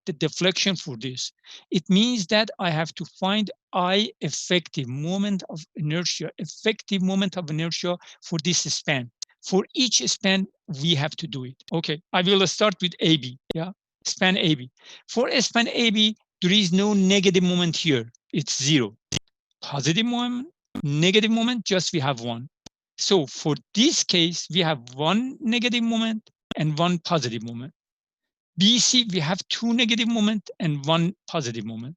the deflection for this. It means that I have to find I effective moment of inertia for this span. For each span, we have to do it. Okay, I will start with AB. Yeah, span AB. For a span AB, there is no negative moment here. It's zero. Positive moment, negative moment, just we have one. So for this case, we have one negative moment and one positive moment. BC, we have two negative moment and one positive moment.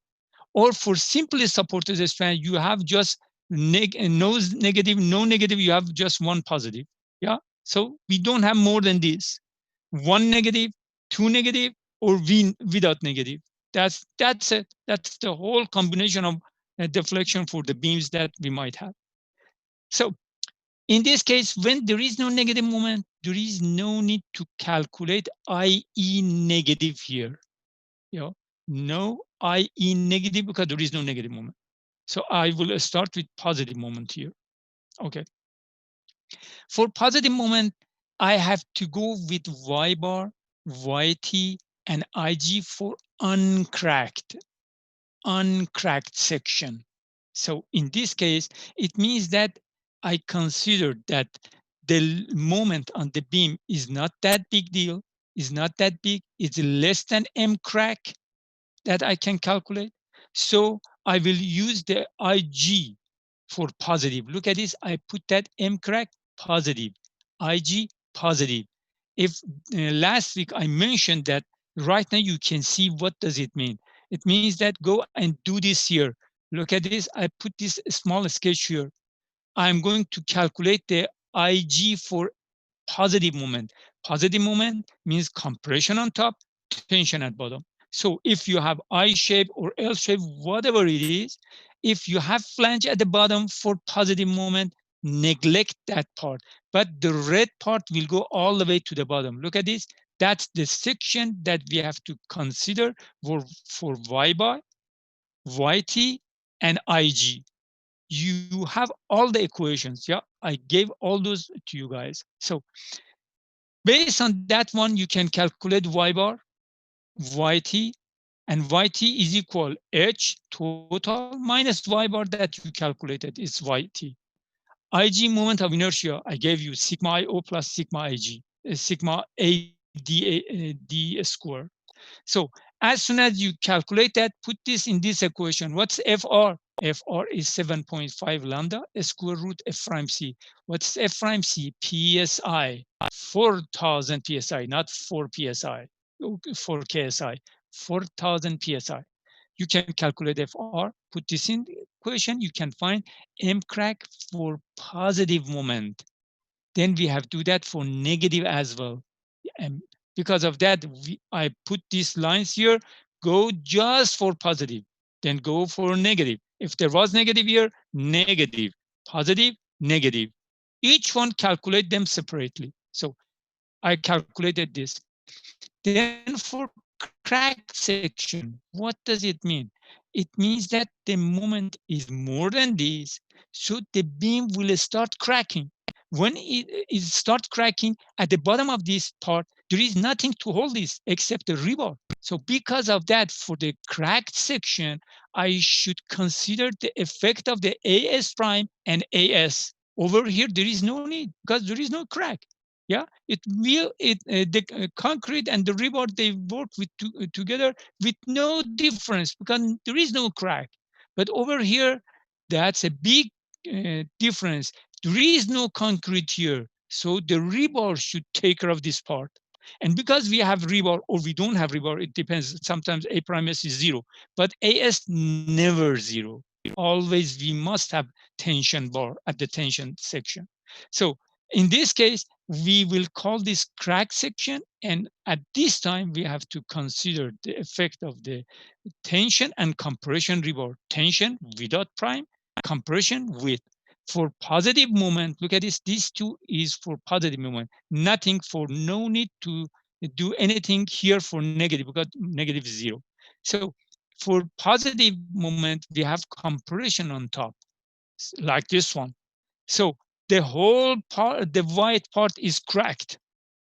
Or for simply supported span, you have just no negative, no negative, you have just one positive. Yeah. So we don't have more than this. One negative, two negative, or without negative. That's it. That's the whole combination of deflection for the beams that we might have. So in this case, when there is no negative moment, there is no need to calculate IE negative here. You know, no IE negative because there is no negative moment. So I will start with positive moment here. Okay. For positive moment, I have to go with Y bar, YT, and IG for uncracked section. So in this case, it means that I consider that the moment on the beam is not that big deal, is not that big, it's less than M crack that I can calculate. So I will use the IG for positive. Look at this, I put that M crack positive, IG positive. If last week I mentioned that right now you can see what does it mean. It means that go and do this here. Look at this, I put this small sketch here. I'm going to calculate the IG for positive moment. Positive moment means compression on top, tension at bottom. So if you have I shape or L shape, whatever it is, if you have flange at the bottom for positive moment, neglect that part. But the red part will go all the way to the bottom. Look at this. That's the section that we have to consider for Y bar, YT, and IG. You have all the equations. Yeah, I gave all those to you guys. So based on that one, you can calculate Y bar, YT, and YT is equal H total minus Y bar that you calculated is YT. IG moment of inertia, I gave you sigma IO plus sigma IG, sigma D square. So as soon as you calculate that, put this in this equation. What's FR? FR is 7.5 lambda square root F prime C. What's F prime C? PSI, 4,000 PSI, not 4 PSI, 4 KSI, 4,000 PSI. You can calculate FR, put this in the equation, you can find M crack for positive moment. Then we have to do that for negative as well. And because of that, I put these lines here, go just for positive, then go for negative. If there was negative here, negative, positive, negative. Each one calculate them separately. So I calculated this. Then for crack section, what does it mean? It means that the moment is more than this, so the beam will start cracking. When it start cracking at the bottom of this part, there is nothing to hold this except the rebar. So because of that, for the cracked section, I should consider the effect of the AS prime and AS. Over here, there is no need because there is no crack. Yeah, the concrete and the rebar, they work together with no difference because there is no crack. But over here, that's a big difference. There is no concrete here, so the rebar should take care of this part. And because we have rebar or we don't have rebar, it depends. Sometimes A prime S is zero, but AS never zero. Always we must have tension bar at the tension section. So in this case, we will call this crack section. And at this time, we have to consider the effect of the tension and compression rebar. Tension without prime, compression with. For positive moment, look at this, these two is for positive moment, nothing for no need to do anything here for negative because negative is zero. So for positive moment, we have compression on top, like this one. So the whole part, the white part is cracked.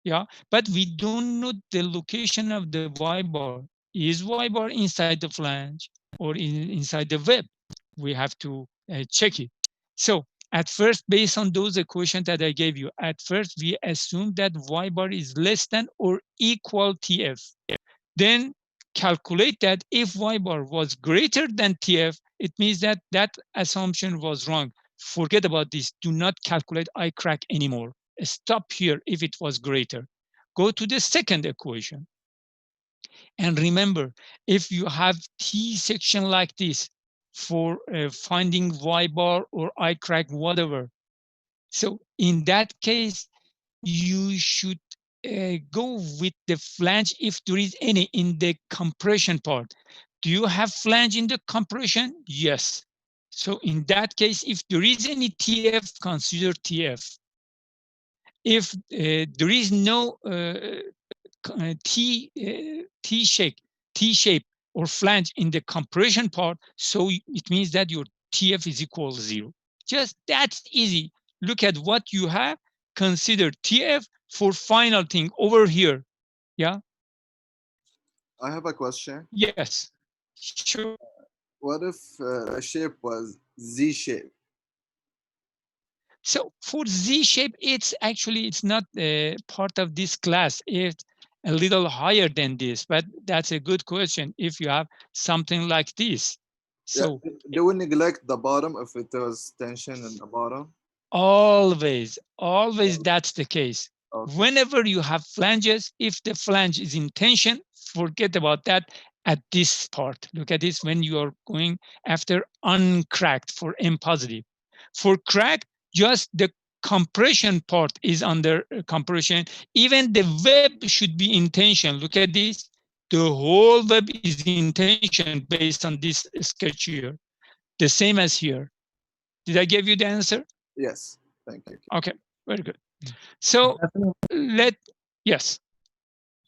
Yeah, but we don't know the location of the Y bar. is Y bar inside the flange or inside the web? We have to check it. So at first, based on those equations that I gave you, at first we assume that Y bar is less than or equal TF. Then calculate that if Y bar was greater than TF, it means that that assumption was wrong. Forget about this. Do not calculate I crack anymore. Stop here if it was greater. Go to the second equation. And remember, if you have T section like this for finding Y bar or I crack, whatever. So in that case, you should go with the flange if there is any in the compression part. Do you have flange in the compression? Yes. So in that case, if there is any TF, consider TF. If there is no T shape or flange in the compression part, so it means that your TF is equal to 0. Just that's easy. Look at what you have, consider TF for final thing over here. Yeah. I have a question. Yes. Sure. What if a shape was Z shape? So for Z shape, it's not part of this class. It's a little higher than this, but that's a good question. If you have something like this, Yeah. so Do we neglect the bottom if it was tension in the bottom? always that's the case. Okay. Whenever you have flanges, if the flange is in tension, forget about that at this part. Look at this when you are going after uncracked for M positive. For crack, just the compression part is under compression. Even the web should be in tension. Look at this. The whole web is in tension based on this sketch here. The same as here. Did I give you the answer? Yes. Thank you. Okay, very good. So let, yes,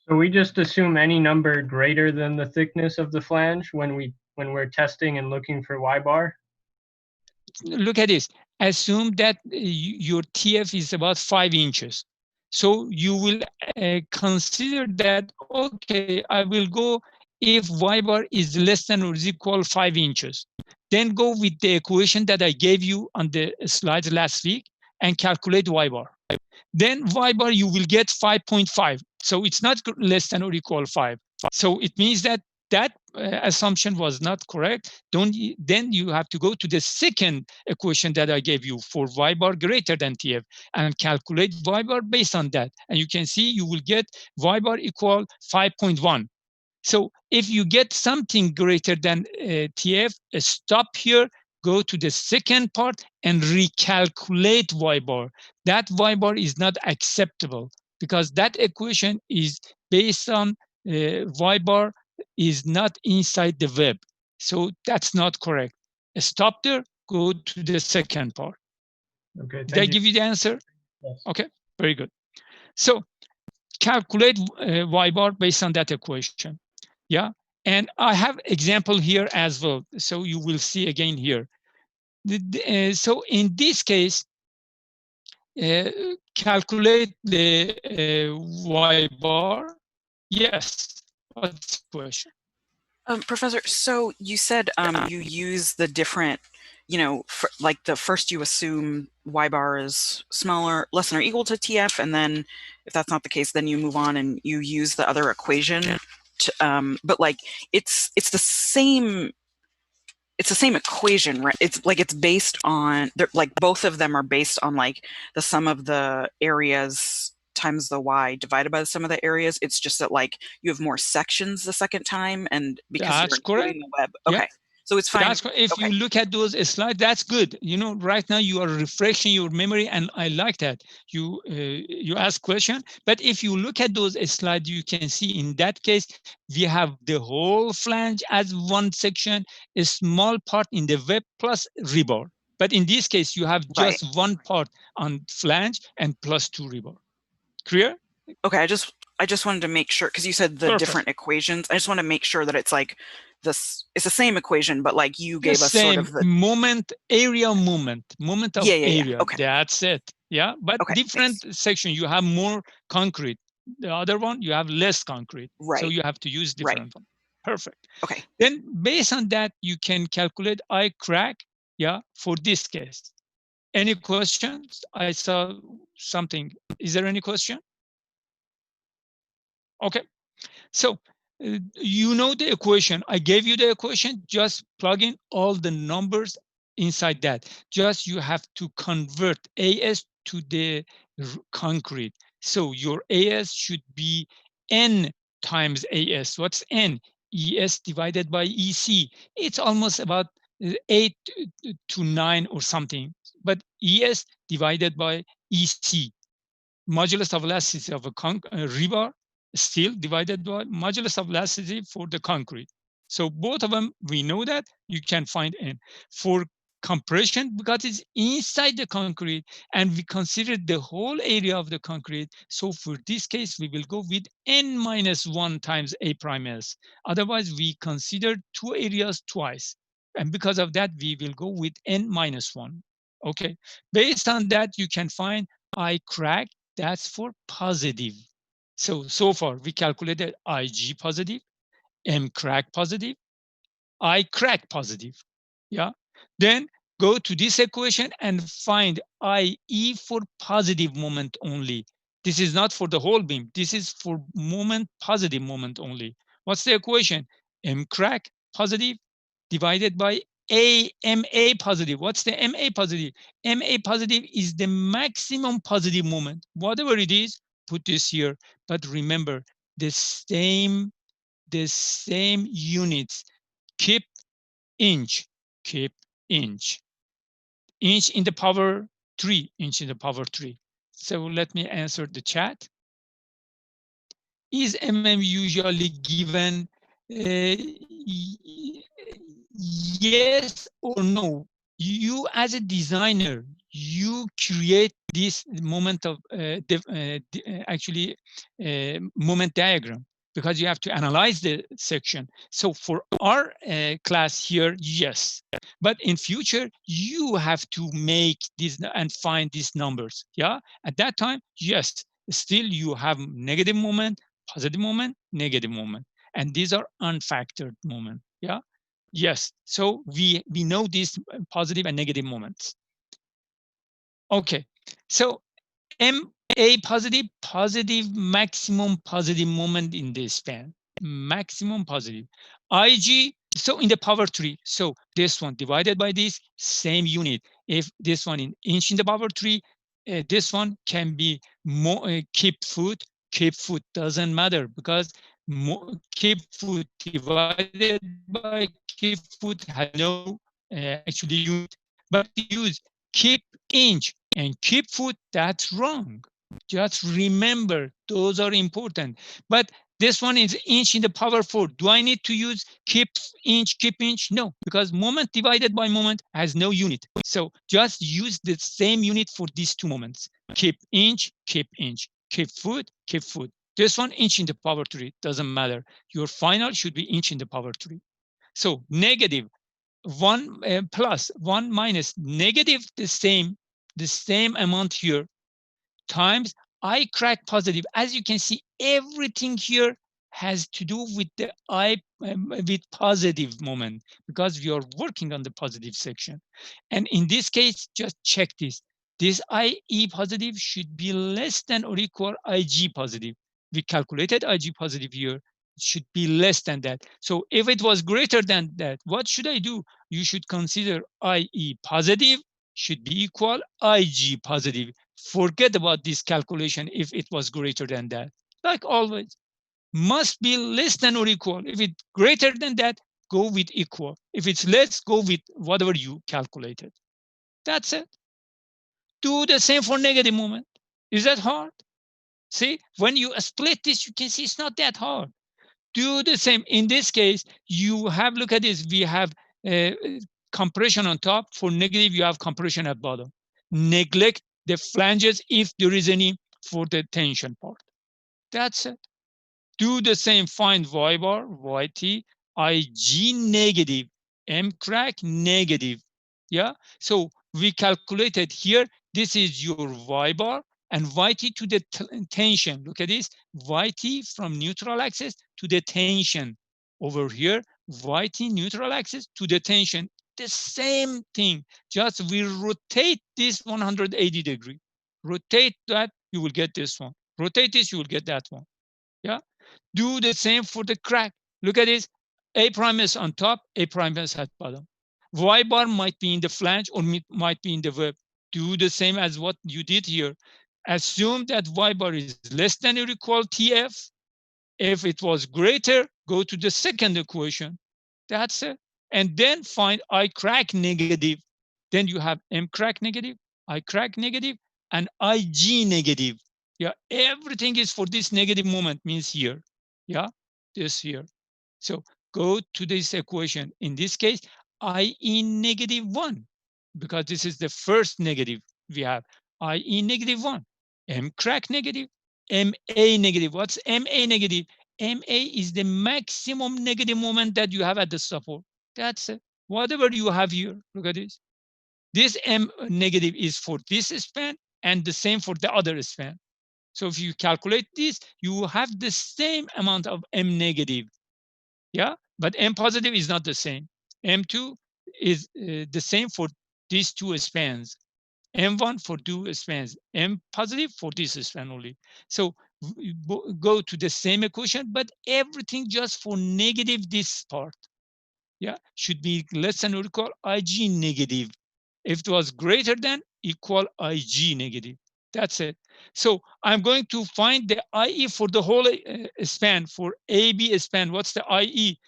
So we just assume any number greater than the thickness of the flange when we're testing and looking for Y bar. look at this. Assume that your TF is about 5 inches. So you will consider that, okay, I will go if Y bar is less than or is equal 5 inches. Then go with the equation that I gave you on the slides last week and calculate Y bar. Then Y bar you will get 5.5. So it's not less than or equal 5. So it means that that assumption was not correct. Then you have to go to the second equation that I gave you for Y bar greater than TF and calculate Y bar based on that. And you can see you will get Y bar equal 5.1. So if you get something greater than TF, stop here, go to the second part and recalculate Y bar. That Y bar is not acceptable because that equation is based on Y bar is not inside the web. So that's not correct. Stop there, go to the second part. Okay, Did I thank you. give you the answer? Yes. Okay, very good. So calculate Y bar based on that equation. Yeah, and I have example here as well. So you will see again here. So in this case, calculate the Y bar. Yes, what's the question? Professor, so you said you use the different, like the first you assume Y bar is smaller, less than or equal to TF, and then if that's not the case, then you move on and you use the other equation. But like it's the same. It's the same equation, right? It's like it's based on like both of them are based on like the sum of the areas times the Y divided by the sum of the areas. It's just that like you have more sections the second time, and because That's you're including correct. the web. Okay. Yeah. So it's fine. If you look at those slides, that's good. Right now you are refreshing your memory, and I like that. You ask question, but if you look at those slides, you can see in that case we have the whole flange as one section, a small part in the web plus rebar. But in this case, you have just one part on flange and plus 2 rebar. Clear? Okay, I just wanted to make sure because you said the different equations. I just want to make sure that it's like this. It's the same equation, but like you gave us sort of the moment of area. Okay. That's it. Yeah, but different section. You have more concrete. The other one you have less concrete. So you have to use different one. Perfect. Okay. Then based on that, you can calculate I crack, yeah, for this case. Any questions? I saw something. Is there any question? Okay. So you know the equation. I gave you the equation. Just plug in all the numbers inside that. Just you have to convert AS to the concrete. So your AS should be N times AS. What's N? ES divided by EC. It's almost about 8 to 9 or something. But ES divided by EC. Modulus of elasticity of a rebar, steel divided by modulus of elasticity for the concrete. So both of them, we know that you can find N. For compression, because it's inside the concrete and we consider the whole area of the concrete. So for this case, we will go with N minus 1 times A prime S. Otherwise, we consider two areas twice. And because of that, we will go with N minus 1. Okay. Based on that, you can find I crack. That's for positive. So far we calculated IG positive, M crack positive, I crack positive. Yeah. Then go to this equation and find IE for positive moment only. This is not for the whole beam. This is for moment, positive moment only. What's the equation? M crack positive divided by MA positive. What's the MA positive? MA positive is the maximum positive moment. Whatever it is, put this here. But remember, the same units. Keep inch, keep inch. Inch in the power 3, inch in the power 3. So let me answer the chat. Is mm usually given? Yes or no? You as a designer, you create this moment of actually moment diagram, because you have to analyze the section. So for our class here, yes, but in future you have to make this and find these numbers. Yeah, at that time, yes, still you have negative moment, positive moment, negative moment, and these are unfactored moment. Yeah. Yes, so we know these positive and negative moments. Okay, so MA positive maximum positive moment in this span, maximum positive. IG, so in the power 3, so this one divided by this, same unit. If this one in inch in the power 3, this one can be more keep foot doesn't matter, because keep foot divided by keep foot has no actually unit. But if you use keep inch and keep foot, that's wrong. Just remember, those are important. But this one is inch in the power 4. Do I need to use keep inch? No, because moment divided by moment has no unit. So just use the same unit for these two moments. Keep inch, keep foot, keep foot. This one inch in the power 3, doesn't matter. Your final should be inch in the power 3. So negative 1 plus 1 minus negative the same amount here times I crack positive. As you can see, everything here has to do with the with positive moment, because we are working on the positive section. And in this case, just check this. This IE positive should be less than or equal IG positive. We calculated IG positive here. It should be less than that. So if it was greater than that, what should I do? You should consider IE positive should be equal IG positive. Forget about this calculation if it was greater than that. Like always, must be less than or equal. If it's greater than that, go with equal. If it's less, go with whatever you calculated. That's it. Do the same for negative moment. Is that hard? See, when you split this, you can see it's not that hard. Do the same. In this case, you have, look at this, we have compression on top. For negative, you have compression at bottom. Neglect the flanges if there is any for the tension part. That's it. Do the same, find Y bar, YT, IG negative, M crack negative. Yeah, so we calculated here, this is your Y bar and YT to the tension. Look at this, YT from neutral axis to the tension. Over here, YT neutral axis to the tension. The same thing, just we rotate this 180 degree. Rotate that, you will get this one. Rotate this, you will get that one. Yeah. Do the same for the crack. Look at this. A prime is on top, A prime is at bottom. Y bar might be in the flange or might be in the web. Do the same as what you did here. Assume that Y bar is less than or equal TF. If it was greater, go to the second equation. That's it. And then find I crack negative. Then you have M crack negative, I crack negative, and IG negative. Yeah, everything is for this negative moment, means here. Yeah, this here. So go to this equation. In this case, IE negative 1, because this is the first negative we have. IE negative 1, M crack negative, MA negative. What's MA negative? MA is the maximum negative moment that you have at the support. That's it. Whatever you have here, look at this. This M negative is for this span and the same for the other span. So if you calculate this, you have the same amount of M negative. Yeah, but M positive is not the same. M2 is the same for these two spans. M1 for two spans, M positive for this span only. So go to the same equation, but everything just for negative this part. Yeah, should be less than or equal IG negative. If it was greater than, equal IG negative. That's it. So I'm going to find the IE for the whole span, for AB span. What's the IE?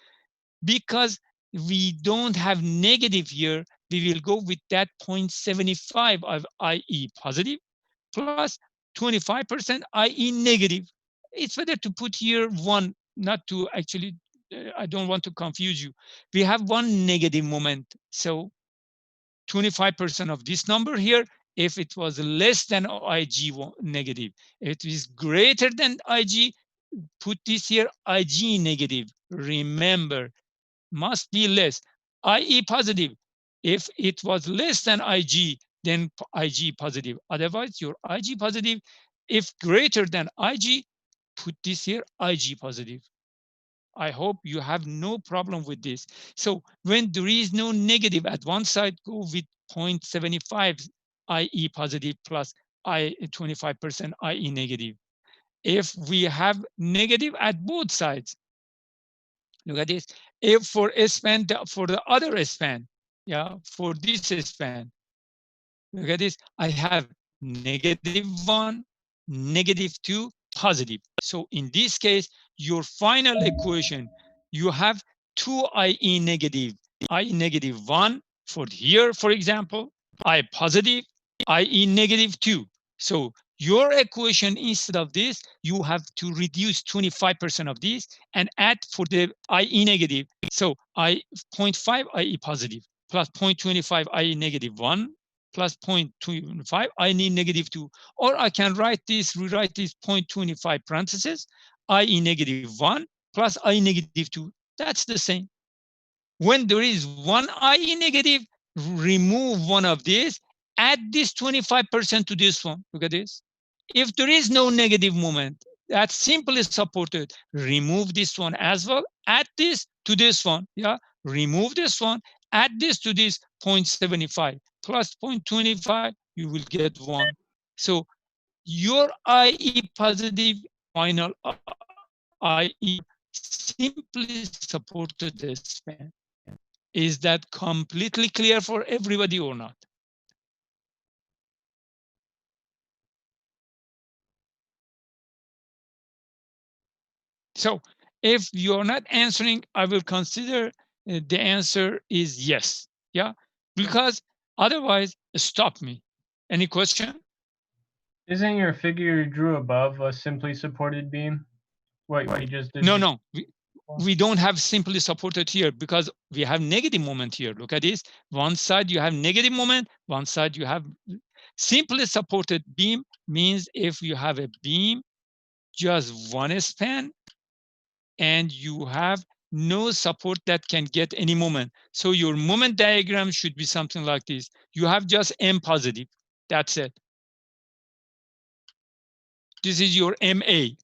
Because we don't have negative here, we will go with that 0.75 of IE positive plus 25% IE negative. It's better to put here 1, not to actually, I don't want to confuse you. We have one negative moment. So 25% of this number here, if it was less than IG negative. If it is greater than IG, put this here IG negative. Remember, must be less. IE positive. If it was less than IG, then IG positive. Otherwise, your IG positive. If greater than IG, put this here IG positive. I hope you have no problem with this. So when there is no negative at one side, go with 0.75 IE positive plus I 25% IE negative. If we have negative at both sides, look at this. If for a span, for the other span, yeah, for this span, look at this. I have -1, -2, positive. So in this case, your final equation, you have two IE negative, IE -1 for here, for example, I positive, IE -2. So your equation, instead of this, you have to reduce 25% of this and add for the IE negative. So I 0.5 IE positive plus 0.25 IE -1 plus 0.25, I need -2. Or I can rewrite this 0.25 parentheses, IE -1 plus IE -2. That's the same. When there is one IE negative, remove one of these, add this 25% to this one. Look at this. If there is no negative moment, that's simply supported. Remove this one as well, add this to this one. Yeah, remove this one, add this to this 0.75 plus 0.25, you will get 1. So your IE positive final IE simply supported the span. Is that completely clear for everybody or not? So if you're not answering, I will consider the answer is yes. Yeah, because otherwise, stop me. Any question? Isn't your figure you drew above a simply supported beam? What you just did? No. We don't have simply supported here because we have negative moment here. Look at this. One side you have negative moment, one side you have simply supported beam means if you have a beam, just one span, and you have no support that can get any moment. So your moment diagram should be something like this. You have just M positive. That's it. This is your MA.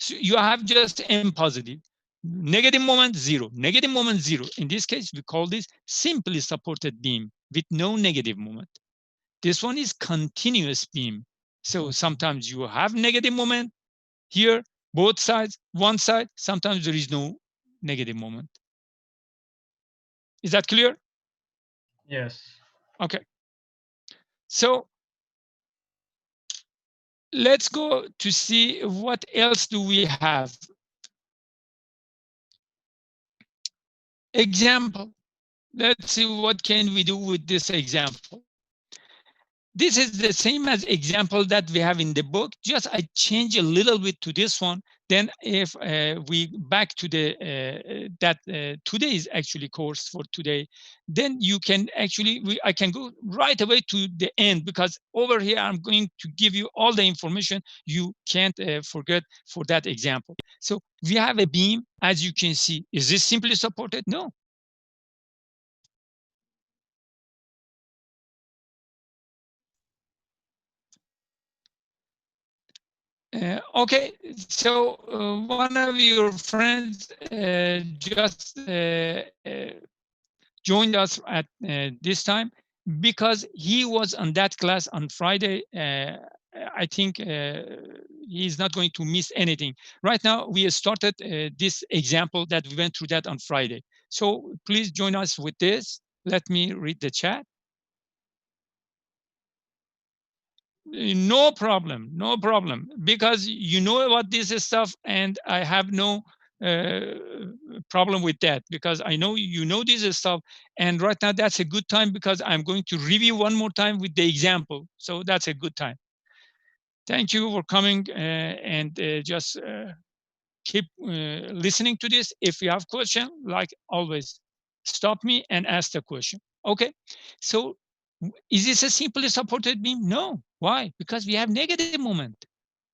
So you have just M positive. Negative moment, 0. Negative moment, 0. In this case, we call this simply supported beam with no negative moment. This one is continuous beam. So sometimes you have negative moment here, both sides, one side. Sometimes there is no negative moment. Is that clear? Yes. Okay. So let's go to see what else do we have. Example. Let's see what can we do with this example. This is the same as example that we have in the book. Just I change a little bit to this one. Then if we back to the today's actually course for today, then you can actually I can go right away to the end, because over here I'm going to give you all the information you can't forget for that example. So we have a beam, as you can see. Is this simply supported? No. Okay, so one of your friends just joined us at this time because he was on that class on Friday. I think he's not going to miss anything. Right now, we started this example that we went through that on Friday. So please join us with this. Let me read the chat. No problem, no problem, because you know about this stuff, and I have no uh, problem with that, because I know you know this stuff. And right now, that's a good time, because I'm going to review one more time with the example. So that's a good time. Thank you for coming, and just keep listening to this. If you have question, like always, stop me and ask the question. Okay, so is this a simply supported beam? No. Why? Because we have negative moment.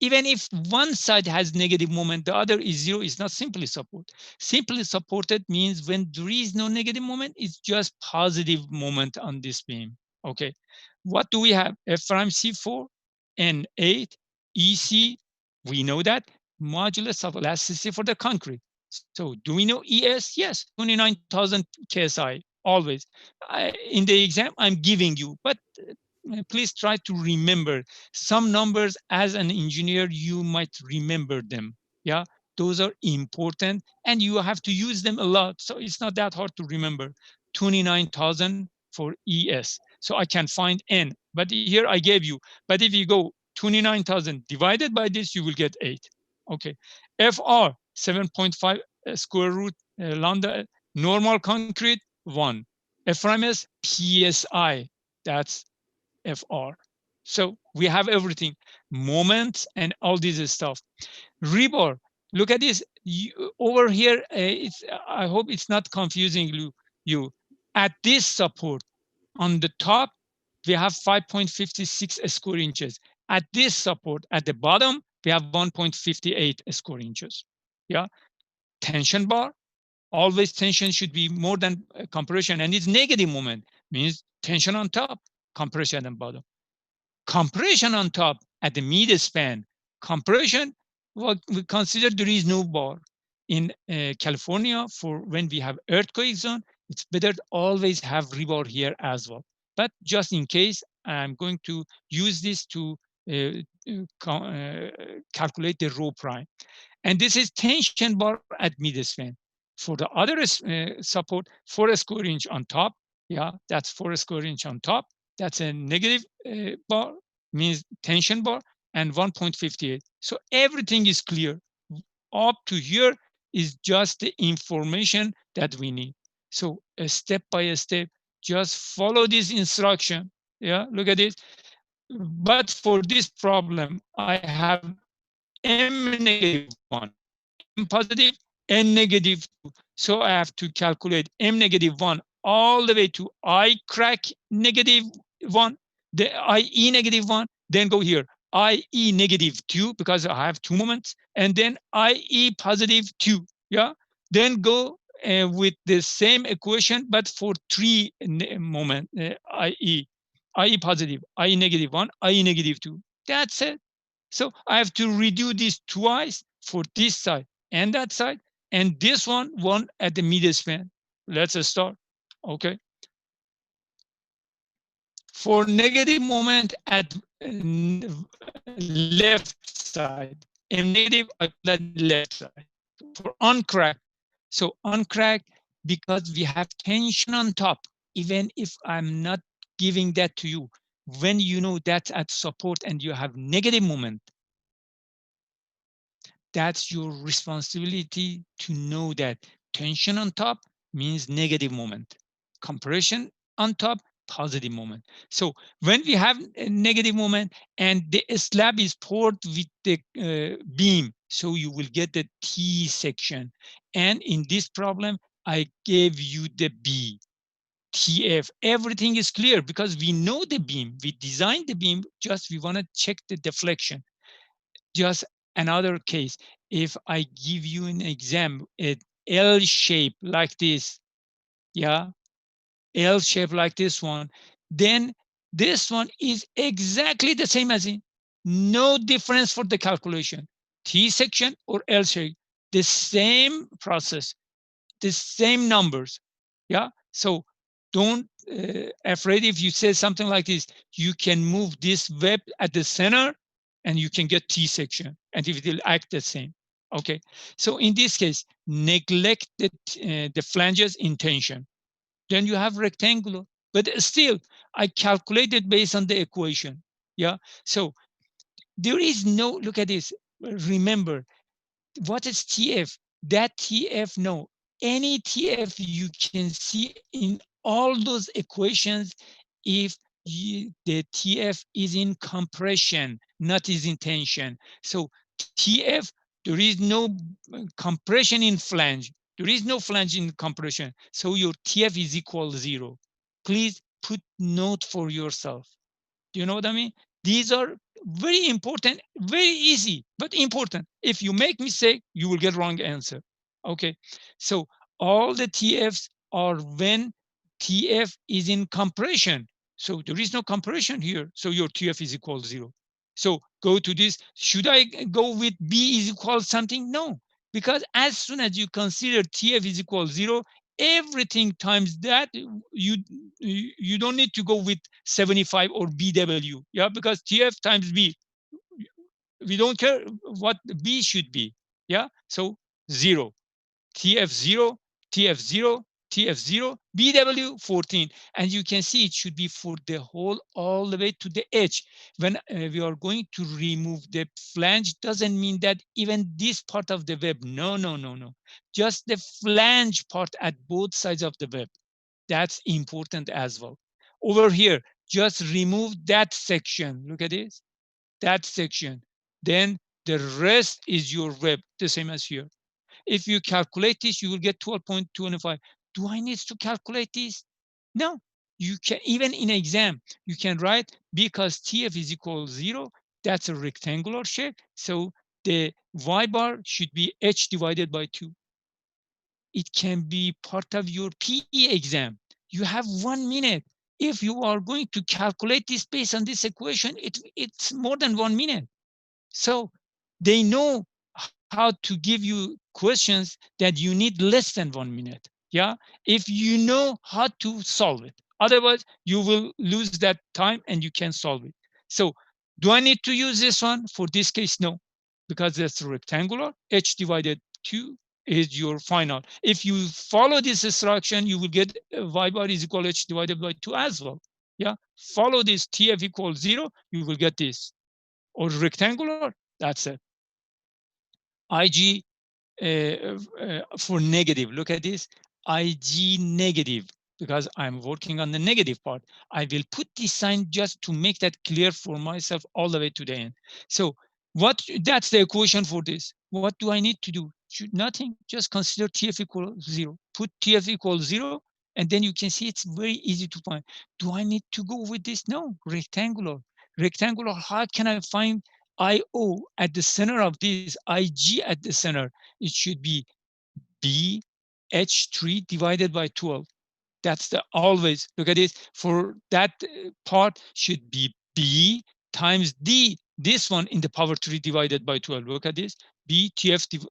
Even if one side has negative moment, the other is 0, is not simply support. Simply supported means when there is no negative moment, it's just positive moment on this beam. Okay. What do we have? F prime C4, N8, EC. We know that modulus of elasticity for the concrete. So do we know ES? Yes, 29,000 KSI, always. In the exam, I'm giving you, but please try to remember some numbers. As an engineer, you might remember them. Yeah, those are important, and you have to use them a lot. So it's not that hard to remember. 29,000 for ES. So I can find N, but here I gave you. But if you go 29,000 divided by this, you will get 8. Okay. FR, 7.5 square root lambda, normal concrete, 1. FRMS, PSI, that's FR. So we have everything, moments and all this stuff. Rebar, look at this. Over here, I hope it's not confusing you. At this support, on the top, we have 5.56 square inches. At this support, at the bottom, we have 1.58 square inches. Yeah, tension bar, always tension should be more than compression, and it's negative moment, means tension on top, compression on bottom. Compression on top at the mid span. Compression, what we consider there is no bar. In California, for when we have earthquake zone, it's better to always have rebar here as well. But just in case, I'm going to use this to calculate the rho prime. And this is tension bar at midspan. For the other support, 4 square inch on top. Yeah, that's 4 square inch on top. That's a negative bar, means tension bar, and 1.58. So everything is clear. Up to here is just the information that we need. So step by step, just follow this instruction. Yeah, look at it. But for this problem, I have M negative 1, M positive, N negative 2. So I have to calculate M negative 1 all the way to I crack negative 1, the IE negative 1, then go here, IE negative 2, because I have 2 moments, and then IE positive 2. Yeah, then go with the same equation, but for 3 moment, IE positive, IE negative 1, IE negative 2. That's it. So I have to redo this twice for this side and that side. and this one at the midspan. Let's start. Okay. For negative moment at left side, M negative, I put at left side. For uncracked, so uncracked because we have tension on top, even if I'm not giving that to you. When you know that's at support and you have negative moment, that's your responsibility to know that tension on top means negative moment. Compression on top, positive moment. So when we have a negative moment and the slab is poured with the beam, so you will get the T section. And in this problem, I gave you the B. TF, everything is clear because we know the beam, we designed the beam, just we want to check the deflection. Just another case, if I give you an exam, a L shape like this, yeah, L shape like this one, then this one is exactly the same as in, no difference for the calculation. T section or L shape, the same process, the same numbers. Yeah. So don't afraid if you say something like this, you can move this web at the center and you can get T section and it will act the same. Okay. So in this case, neglect the flanges in tension. Then you have rectangular, but still I calculated based on the equation. Yeah. So there is no, look at this. Remember, what is TF? That TF, no. Any TF you can see in all those equations if the TF is in compression, not is in tension. So TF, there is no compression in flange. There is no flange in compression. So your TF is equal 0. Please put note for yourself. Do you know what I mean? These are very important, very easy, but important. If you make mistake, you will get wrong answer. Okay. So all the TFs are when TF is in compression. So there is no compression here. So your TF is equal 0. So go to this. Should I go with B is equal something? No, because as soon as you consider TF is equal 0, everything times that, you don't need to go with 75 or BW. Yeah, because TF times B, we don't care what B should be. Yeah, so 0, TF 0, TF 0, TF 0, BW 14. And you can see it should be for the whole all the way to the edge. When we are going to remove the flange, doesn't mean that even this part of the web. No, no, no, no. Just the flange part at both sides of the web. That's important as well. Over here, just remove that section. Look at this, that section. Then the rest is your web, the same as here. If you calculate this, you will get 12.25. Do I need to calculate this? No. You can, even in exam, you can write because TF is equal 0, that's a rectangular shape. So the Y bar should be H divided by 2. It can be part of your PE exam. You have 1 minute. If you are going to calculate this based on this equation, it's more than 1 minute. So they know how to give you questions that you need less than 1 minute. Yeah, if you know how to solve it. Otherwise, you will lose that time and you can solve it. So do I need to use this one? For this case, no, because that's rectangular. H divided 2 is your final. If you follow this instruction, you will get Y bar is equal H divided by 2 as well. Yeah, follow this TF equals 0, you will get this. Or rectangular, that's it. IG for negative, look at this, IG negative, because I'm working on the negative part. I will put this sign just to make that clear for myself all the way to the end. So that's the equation for this. What do I need to do? Nothing, just consider TF equals 0. Put TF equals 0, and then you can see it's very easy to find. Do I need to go with this? No, rectangular. Rectangular, how can I find IO at the center of this, IG at the center? It should be B H3 divided by 12. That's the always, look at this, for that part should be B times D, this one in the power 3 divided by 12. Look at this, B TF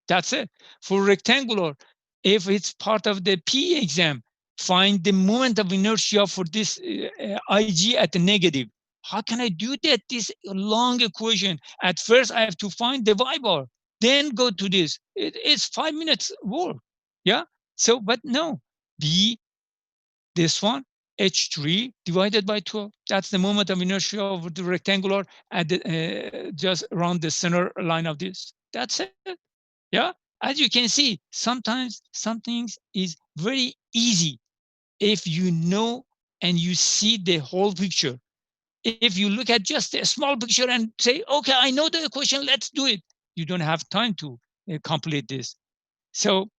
That's it. For rectangular, if it's part of the P exam, find the moment of inertia for this IG at the negative. How can I do that? This long equation. At first, I have to find the y bar, then go to this. It's 5 minutes work. Yeah. So, but no, B, this one, H3 divided by 12. That's the moment of inertia of the rectangular at the, just around the center line of this. That's it. Yeah. As you can see, sometimes some things is very easy if you know and you see the whole picture. If you look at just a small picture and say, okay, I know the equation, let's do it, you don't have time to complete this. So,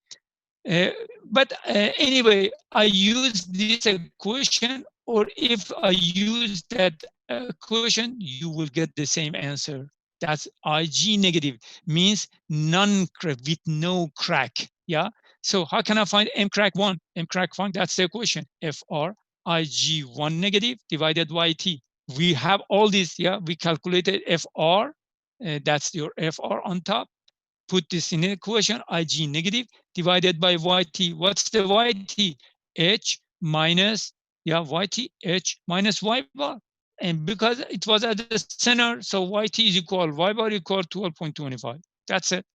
uh, but anyway, I use this equation, or if I use that equation, you will get the same answer. That's IG negative, means with no crack. Yeah. So how can I find M crack 1? M crack 1, that's the equation. FR IG1 negative divided by T. We have all this. Yeah. We calculated FR. That's your FR on top. Put this in the equation, Ig negative divided by Yt. What's the Yt? H minus, yeah, Yt, H minus Y bar. And because it was at the center, so Yt is equal, Y bar equal 12.25. That's it.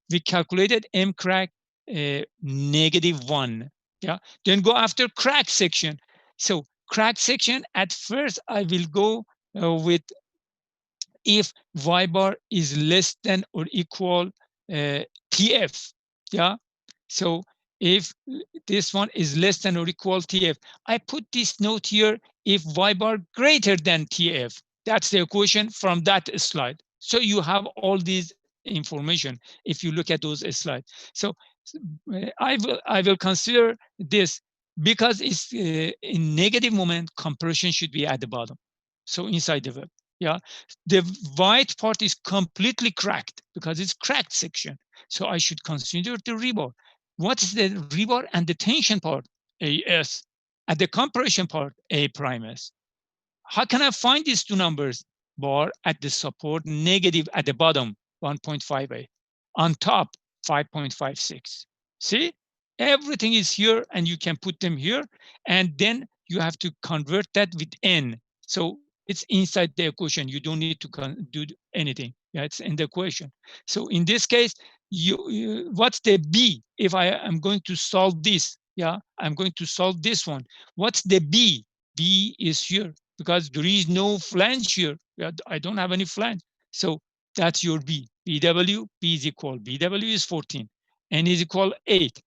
We calculated M crack -1. Yeah. Then go after crack section. So crack section, at first I will go with if y bar is less than or equal TF. Yeah. So if this one is less than or equal TF, I put this note here if y bar greater than TF. That's the equation from that slide. So you have all these information if you look at those slides. So I will consider this because it's in negative moment, compression should be at the bottom. So inside the web. Yeah. The white part is completely cracked because it's cracked section. So I should consider the rebar. What's the rebar and the tension part? AS. At the compression part, A prime S. How can I find these two numbers? Bar at the support negative at the bottom, 1.58. On top, 5.56. See? Everything is here and you can put them here. And then you have to convert that with N. So it's inside the equation. You don't need to do anything. Yeah, it's in the equation. So in this case, what's the B? If I am going to solve this, yeah, I'm going to solve this one. What's the B? B is here because there is no flange here. I don't have any flange. So that's your B. BW, B is equal. BW is 14. N is equal 8.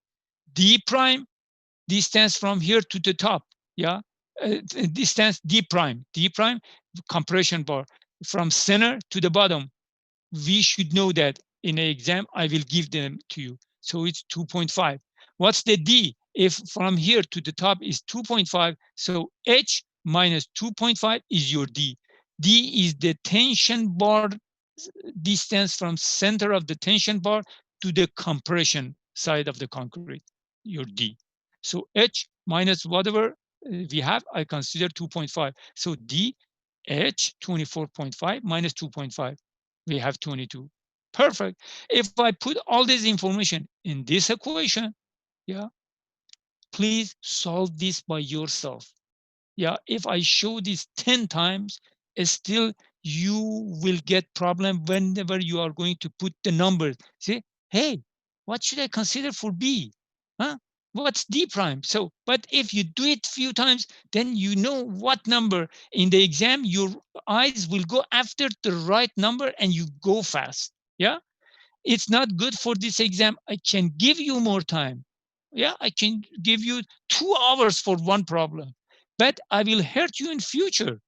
D prime, distance from here to the top. Yeah. Distance D prime. D prime, compression bar. From center to the bottom. We should know that in an exam, I will give them to you. So it's 2.5. What's the D? If from here to the top is 2.5, so H minus 2.5 is your D. D is the tension bar distance from center of the tension bar to the compression side of the concrete, your D. So H minus whatever we have, I consider 2.5. So D, H 24.5 minus 2.5, we have 22. Perfect. If I put all this information in this equation, yeah, please solve this by yourself. Yeah, if I show this 10 times, still you will get problem whenever you are going to put the numbers. Say, hey, what should I consider for B? Huh? What's D prime? So, but if you do it few times, then you know what number in the exam, your eyes will go after the right number and you go fast. Yeah, it's not good for this exam. I can give you more time. Yeah, I can give you 2 hours for one problem, but I will hurt you in future.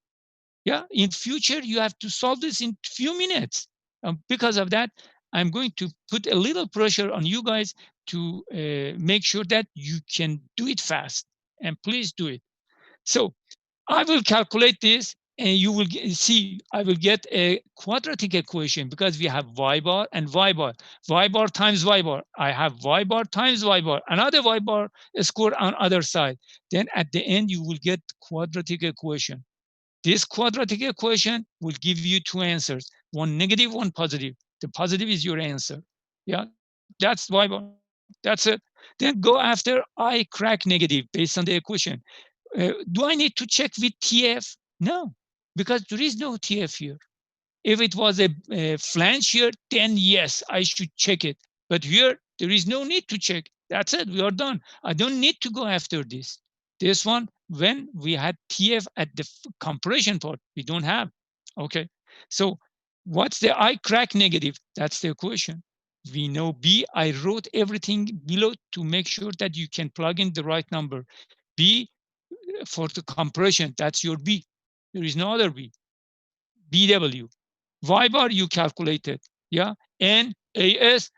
Yeah, in future, you have to solve this in few minutes. Because of that, I'm going to put a little pressure on you guys to make sure that you can do it fast. And please do it. So I will calculate this and you will see, I will get a quadratic equation because we have y bar and y bar. Y bar times y bar. I have y bar times y bar. Another y bar score on other side. Then at the end, you will get quadratic equation. This quadratic equation will give you two answers, one negative, one positive. The positive is your answer. Yeah, That's Y bar. That's it. Then go after I crack negative based on the equation. Do I need to check with TF? No, because there is no TF here. If it was a flange here, then yes, I should check it. But here, there is no need to check. That's it. We are done. I don't need to go after this. This one, when we had TF at the compression part, we don't have. Okay. So what's the I crack negative? That's the equation. We know B. I wrote everything below to make sure that you can plug in the right number. B for the compression, that's your B. There is no other B. BW. Y bar you calculated, yeah, and AS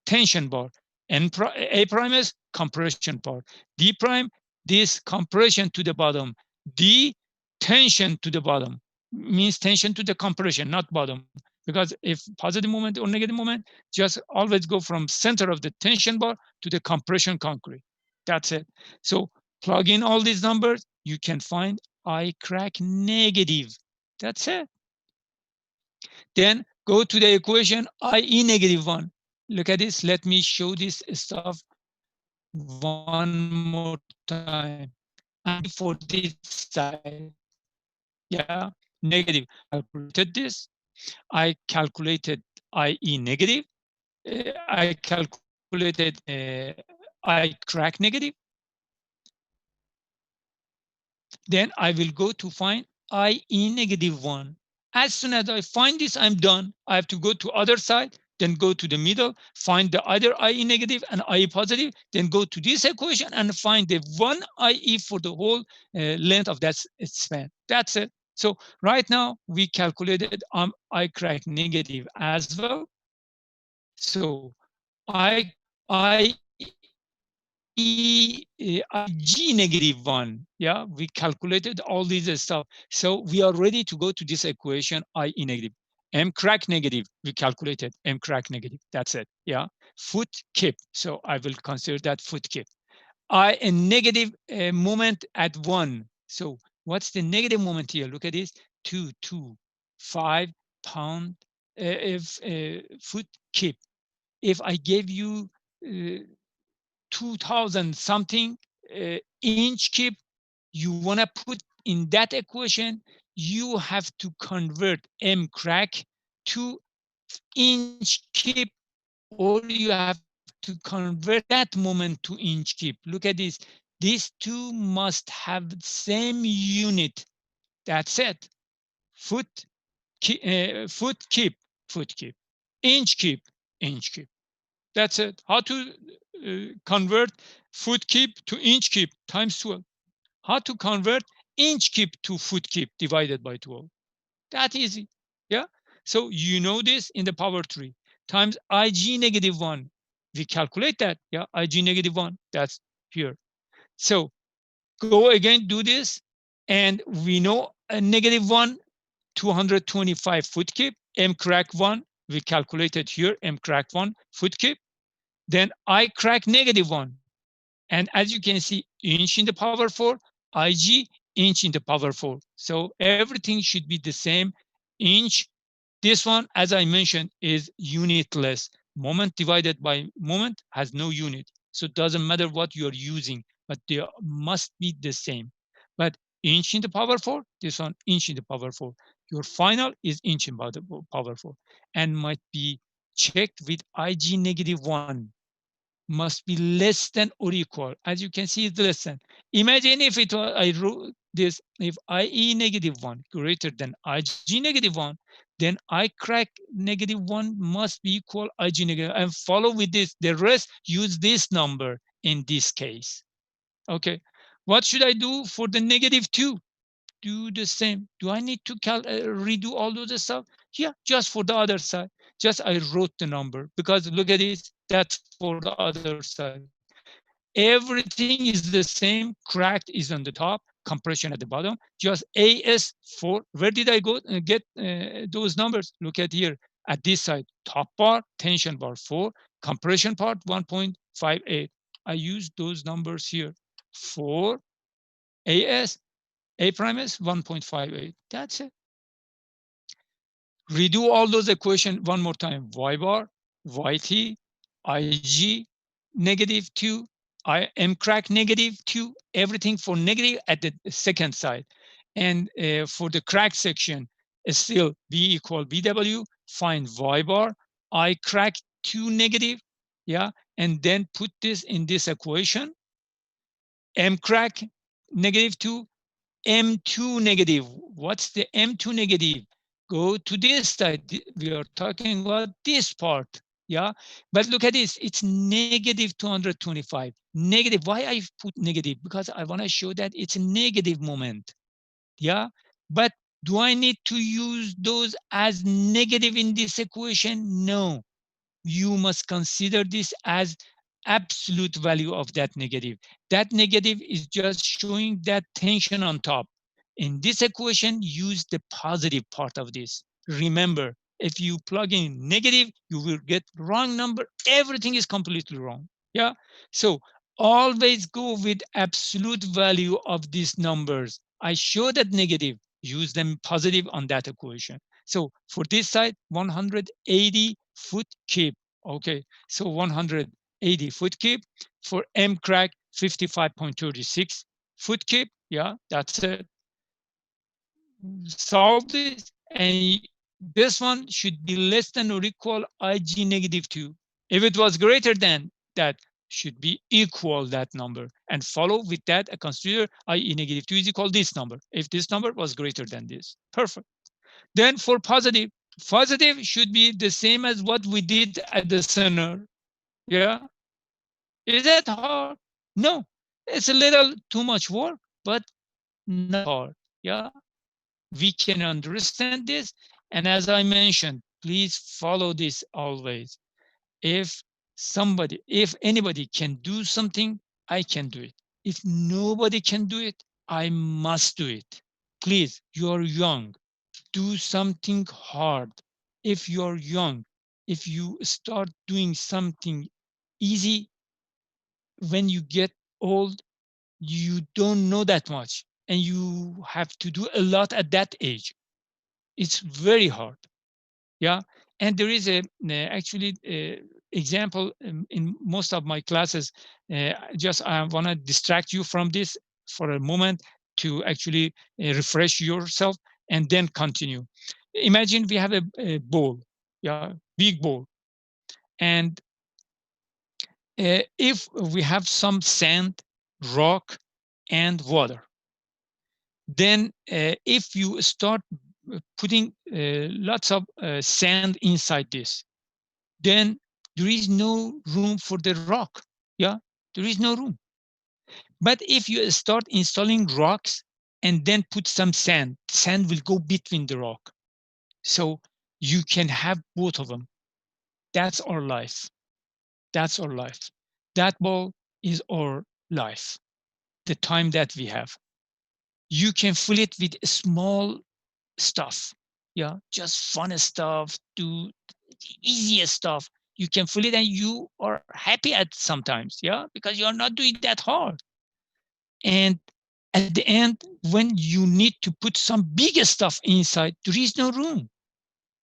tension bar, and A prime is compression part, D prime this compression to the bottom, D tension to the bottom, means tension to the compression, not bottom, because if positive moment or negative moment, just always go from center of the tension bar to the compression concrete. That's it. So plug in all these numbers, you can find I crack negative. That's it. Then go to the equation IE negative 1. Look at this. Let me show this stuff one more time. IE for this side. Yeah, negative. Calculated this. I calculated IE negative. I calculated I crack negative. Then I will go to find IE negative 1. As soon as I find this, I'm done. I have to go to other side, then go to the middle, find the other IE negative and IE positive, then go to this equation and find the one IE for the whole length of that span. That's it. So right now we calculated I crack negative as well. So IG negative 1. Yeah, we calculated all these stuff. So we are ready to go to this equation IE negative. M crack negative, we calculated M crack negative. That's it. Yeah, foot kip. So I will consider that foot kip. I a negative moment at 1. So what's the negative moment here? Look at this: 5 pound if foot kip. If I gave you 2000 something inch kip, you want to put in that equation, you have to convert M crack to inch kip, or you have to convert that moment to inch kip. Look at this. These two must have same unit. That's it. Foot, foot kip, foot kip. Inch kip, inch kip. That's it. How to convert foot kip to inch kip times 12. How to convert inch kip to foot kip divided by 12. That easy. Yeah. So you know this in the power 3 times IG negative 1. We calculate that. Yeah. IG negative 1. That's here. So go again, do this. And we know a negative 1, 225 foot kip. M crack 1. We calculated here M crack 1 foot kip. Then I crack negative 1. And as you can see, inch in the power 4, IG inch in the power 4. So everything should be the same. Inch, this one, as I mentioned, is unitless. Moment divided by moment has no unit. So it doesn't matter what you're using, but they must be the same. But inch in the power 4, this one, inch in the power 4. Your final is inch in the power 4 and might be checked with IG negative 1. Must be less than or equal. As you can see, it's less than. Imagine if it was, I wrote this, if IE negative 1 greater than IG negative 1, then I crack negative 1 must be equal IG negative, and follow with this. The rest, use this number in this case. Okay. What should I do for the negative 2? Do the same. Do I need to redo all those stuff? Yeah, just for the other side. Just I wrote the number because look at this. That's for the other side. Everything is the same. Cracked is on the top, compression at the bottom. Just AS4. Where did I go get those numbers? Look at here. At this side, top bar, tension bar 4, compression part 1.58. I use those numbers here. 4 AS, A prime is 1.58. That's it. Redo all those equations one more time. Y bar, YT, IG -2, M crack -2, everything for negative at the second side. And for the crack section, still V equal VW, find Y bar, I crack 2 negative, yeah, and then put this in this equation. M crack -2, M2 negative. What's the M2 negative? Go to this side. We are talking about this part. Yeah. But look at this. It's negative 225. Negative. Why I put negative? Because I want to show that it's a negative moment. Yeah. But do I need to use those as negative in this equation? No. You must consider this as absolute value of that negative. That negative is just showing that tension on top. In this equation, use the positive part of this. Remember, if you plug in negative, you will get wrong number. Everything is completely wrong. Yeah. So always go with absolute value of these numbers. I show that negative, use them positive on that equation. So for this side, 180 foot cube. Okay, so 180 foot cube. For M crack, 55.36 foot cube. Yeah, that's it. Solve this, and this one should be less than or equal IG -2. If it was greater than that, should be equal that number, and follow with that and consider IE -2 is equal this number. If this number was greater than this, perfect. Then for positive, positive should be the same as what we did at the center. Yeah. Is that hard? No. It's a little too much work, but not hard. Yeah. We can understand this. And as I mentioned, please follow this always. If anybody can do something, I can do it. If nobody can do it, I must do it. Please, you're young. Do something hard. If you're young, if you start doing something easy, when you get old, you don't know that much, and you have to do a lot at that age. It's very hard. Yeah. And there is actually example in most of my classes. Just I want to distract you from this for a moment to actually refresh yourself and then continue. Imagine we have a bowl, yeah, big bowl. And if we have some sand, rock, and water, then if you start putting lots of sand inside this, then there is no room for the rock. Yeah, there is no room. But if you start installing rocks and then put some sand, sand will go between the rock. So you can have both of them. That's our life. That's our life. That ball is our life, the time that we have. You can fill it with small stuff. Yeah, just fun stuff, do easiest stuff. You can fill it and you are happy at sometimes, yeah, because you're not doing that hard. And at the end, when you need to put some bigger stuff inside, there is no room.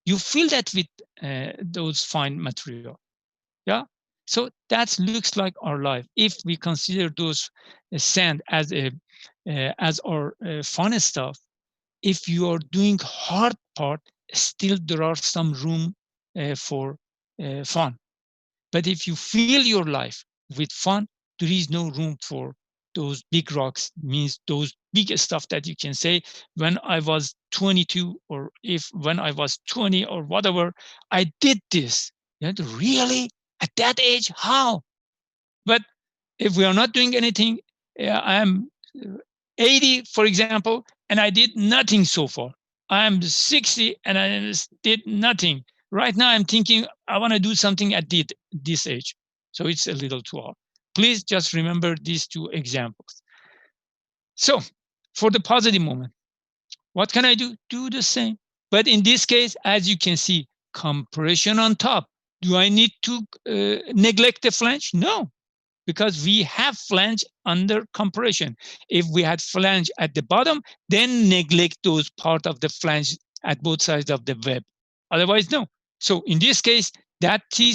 You fill that with those fine material. Yeah. So that looks like our life. If we consider those sand as our fun stuff, if you are doing hard part, still there are some room for fun. But if you fill your life with fun, there is no room for those big rocks, means those big stuff that you can say, when I was 22, or if when I was 20 or whatever, I did this. Really? At that age? How? But if we are not doing anything, I am 80, for example, and I did nothing so far. I'm 60 and I did nothing. Right now, I'm thinking I want to do something at this age. So it's a little too hard. Please just remember these two examples. So for the positive moment, what can I do? Do the same. But in this case, as you can see, compression on top. Do I need to neglect the flange? No, because we have flange under compression. If we had flange at the bottom, then neglect those part of the flange at both sides of the web. Otherwise, no. So in this case, that T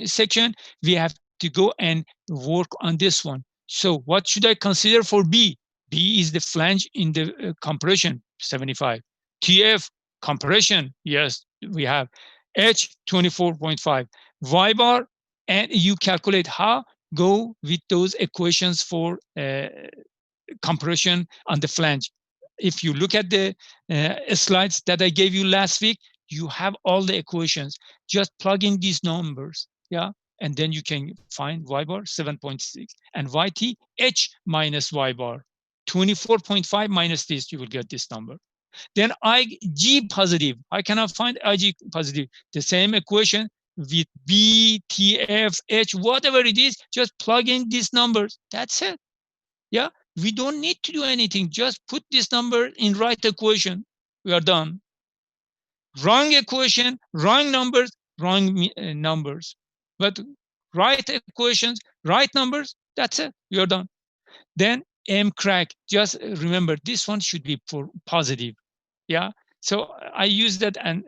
section, we have to go and work on this one. So what should I consider for B? B is the flange in the compression, 75. TF, compression, yes, we have. H, 24.5. Y bar, and you calculate how, go with those equations for compression on the flange. If you look at the slides that I gave you last week, you have all the equations. Just plug in these numbers, yeah, and then you can find y bar 7.6 and yt h minus y bar 24.5 minus this, you will get this number. Then Ig positive. I cannot find Ig positive. The same equation with B, T, F, H, whatever it is, just plug in these numbers. That's it. Yeah, we don't need to do anything. Just put this number in right equation. We are done. Wrong equation, wrong numbers, wrong numbers. But right equations, right numbers, that's it. You're done. Then M crack, just remember this one should be for positive. Yeah. So I use that and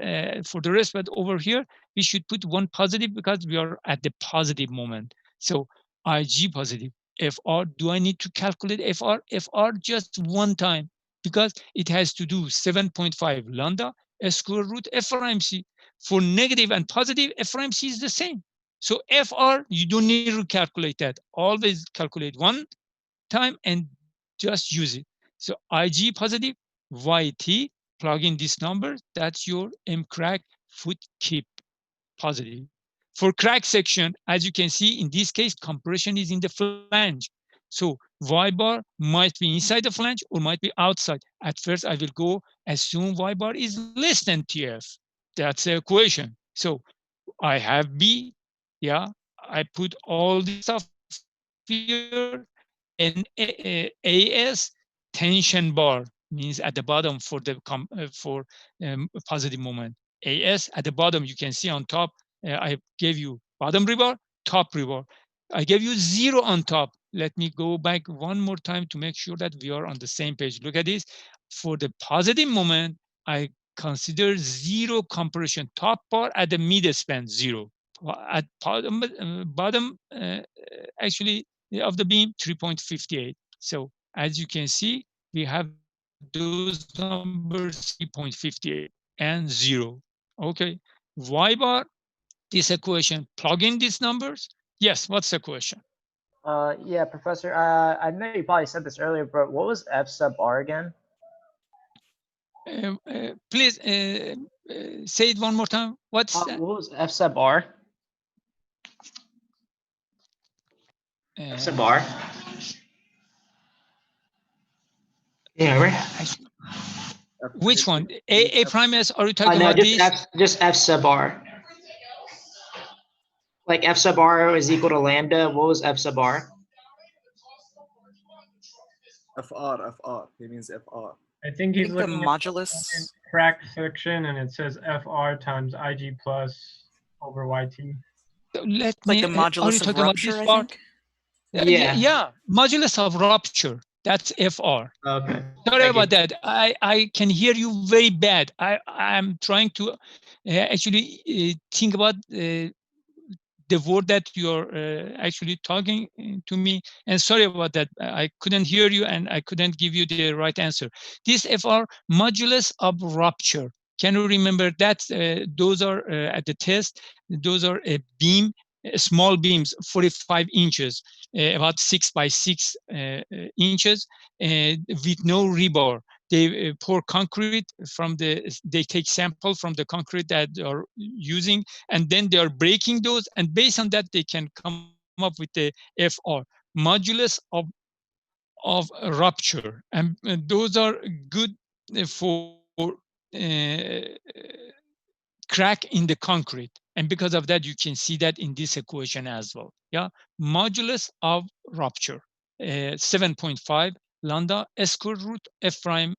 for the rest, but over here, we should put one positive because we are at the positive moment. So Ig positive. FR, do I need to calculate FR? FR just one time because it has to do 7.5 lambda square root F prime C. For negative and positive, F prime C is the same. So FR, you don't need to calculate that. Always calculate one time and just use it. So Ig positive, YT, plug in this number, that's your M crack foot keep positive. For crack section, as you can see, in this case, compression is in the flange. So Y bar might be inside the flange or might be outside. At first, I will go assume Y bar is less than TF. That's the equation. So I have B, yeah, I put all this stuff here, and AS tension bar means at the bottom for the positive moment. AS at the bottom, you can see on top, I gave you bottom rebar, top rebar. I gave you 0 on top. Let me go back one more time to make sure that we are on the same page. Look at this. For the positive moment, I consider 0 compression, top bar at the mid span, 0. At bottom actually of the beam, 3.58. So as you can see, we have those numbers 3.58 and 0. Okay, Y bar, this equation, plug in these numbers. Yes, what's the question? Yeah, Professor. I know you probably said this earlier, but what was F sub R again? Please say it one more time. What's What was F sub R? F sub R. Yeah, right. Which one? A prime S? Are you talking No, about this? just F sub R. Like F sub R is equal to lambda. What was F sub R? FR. He means FR. I think I he's think the looking at the modulus. crack section, and it says FR times IG plus over YT. So let Like me. the Are you modulus of talking about rupture, this I part? think. Yeah. Modulus of rupture. That's FR. Okay. Sorry about that. I can hear you very bad. I'm trying to actually think about the word that you're actually talking to me. And sorry about that. I couldn't hear you and I couldn't give you the right answer. This FR, modulus of rupture. Can you remember that? Those are at the test, those are a beam, small beams, 45 inches, about 6 by 6 inches, with no rebar. They pour concrete from they take sample from the concrete that they are using, and then they are breaking those, and based on that, they can come up with the FR, modulus of rupture. And those are good for crack in the concrete. And because of that, you can see that in this equation as well. Yeah, modulus of rupture, 7.5 lambda square root F prime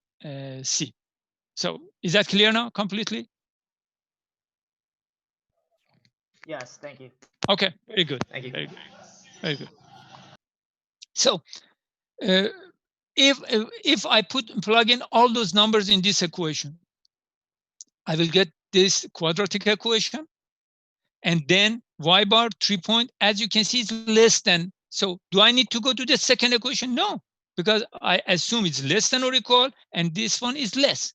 C. So is that clear now completely? Yes, thank you. Okay, very good. Thank you. Very good. Very good. So uh, if I plug in all those numbers in this equation, I will get this quadratic equation. and then y bar 3 point, as you can see, is less than. So do I need to go to the second equation? No, because I assume it's less than or equal, and this one is less.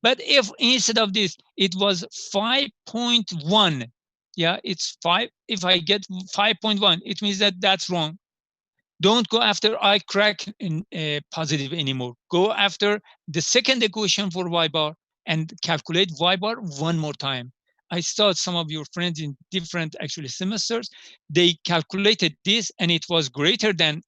But if instead of this, it was 5.1, yeah, it's 5. If I get 5.1, it means that that's wrong. Don't go after I crack in positive anymore. Go after the second equation for y bar and calculate y bar one more time. I saw some of your friends in different actually semesters. They calculated this and it was greater than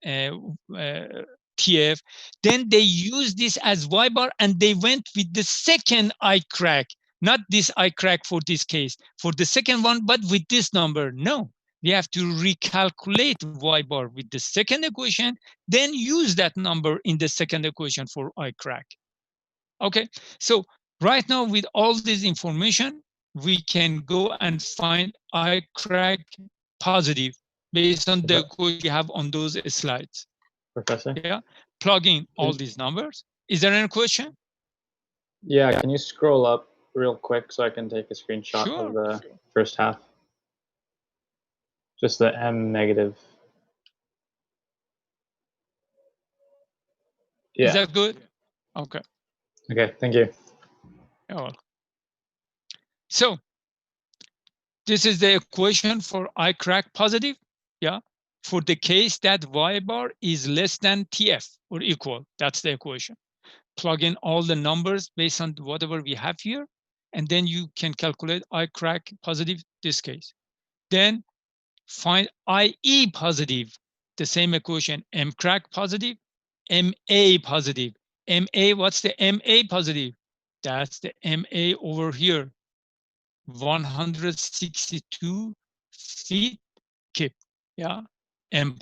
TF. Then they used this as y bar and they went with the second I crack, not this I crack for this case, for the second one, but with this number. No, we have to recalculate y bar with the second equation, then use that number in the second equation for I crack. Okay, so right now with all this information, we can go and find I crack positive based on the equation we have on those slides. Professor? Yeah, plug in all these numbers. Is there any question? Yeah, can you scroll up real quick so I can take a screenshot of Sure. the first half? Just the M negative. Is Yeah. that good? Okay. Okay, thank you. You're welcome. So this is the equation for I crack positive. Yeah. For the case that y bar is less than TF or equal. That's the equation. Plug in all the numbers based on whatever we have here. And then you can calculate I crack positive this case. Then find IE positive, the same equation, M crack positive, MA positive. MA, what's the MA positive? That's the MA over here, 162 feet kip. Yeah, M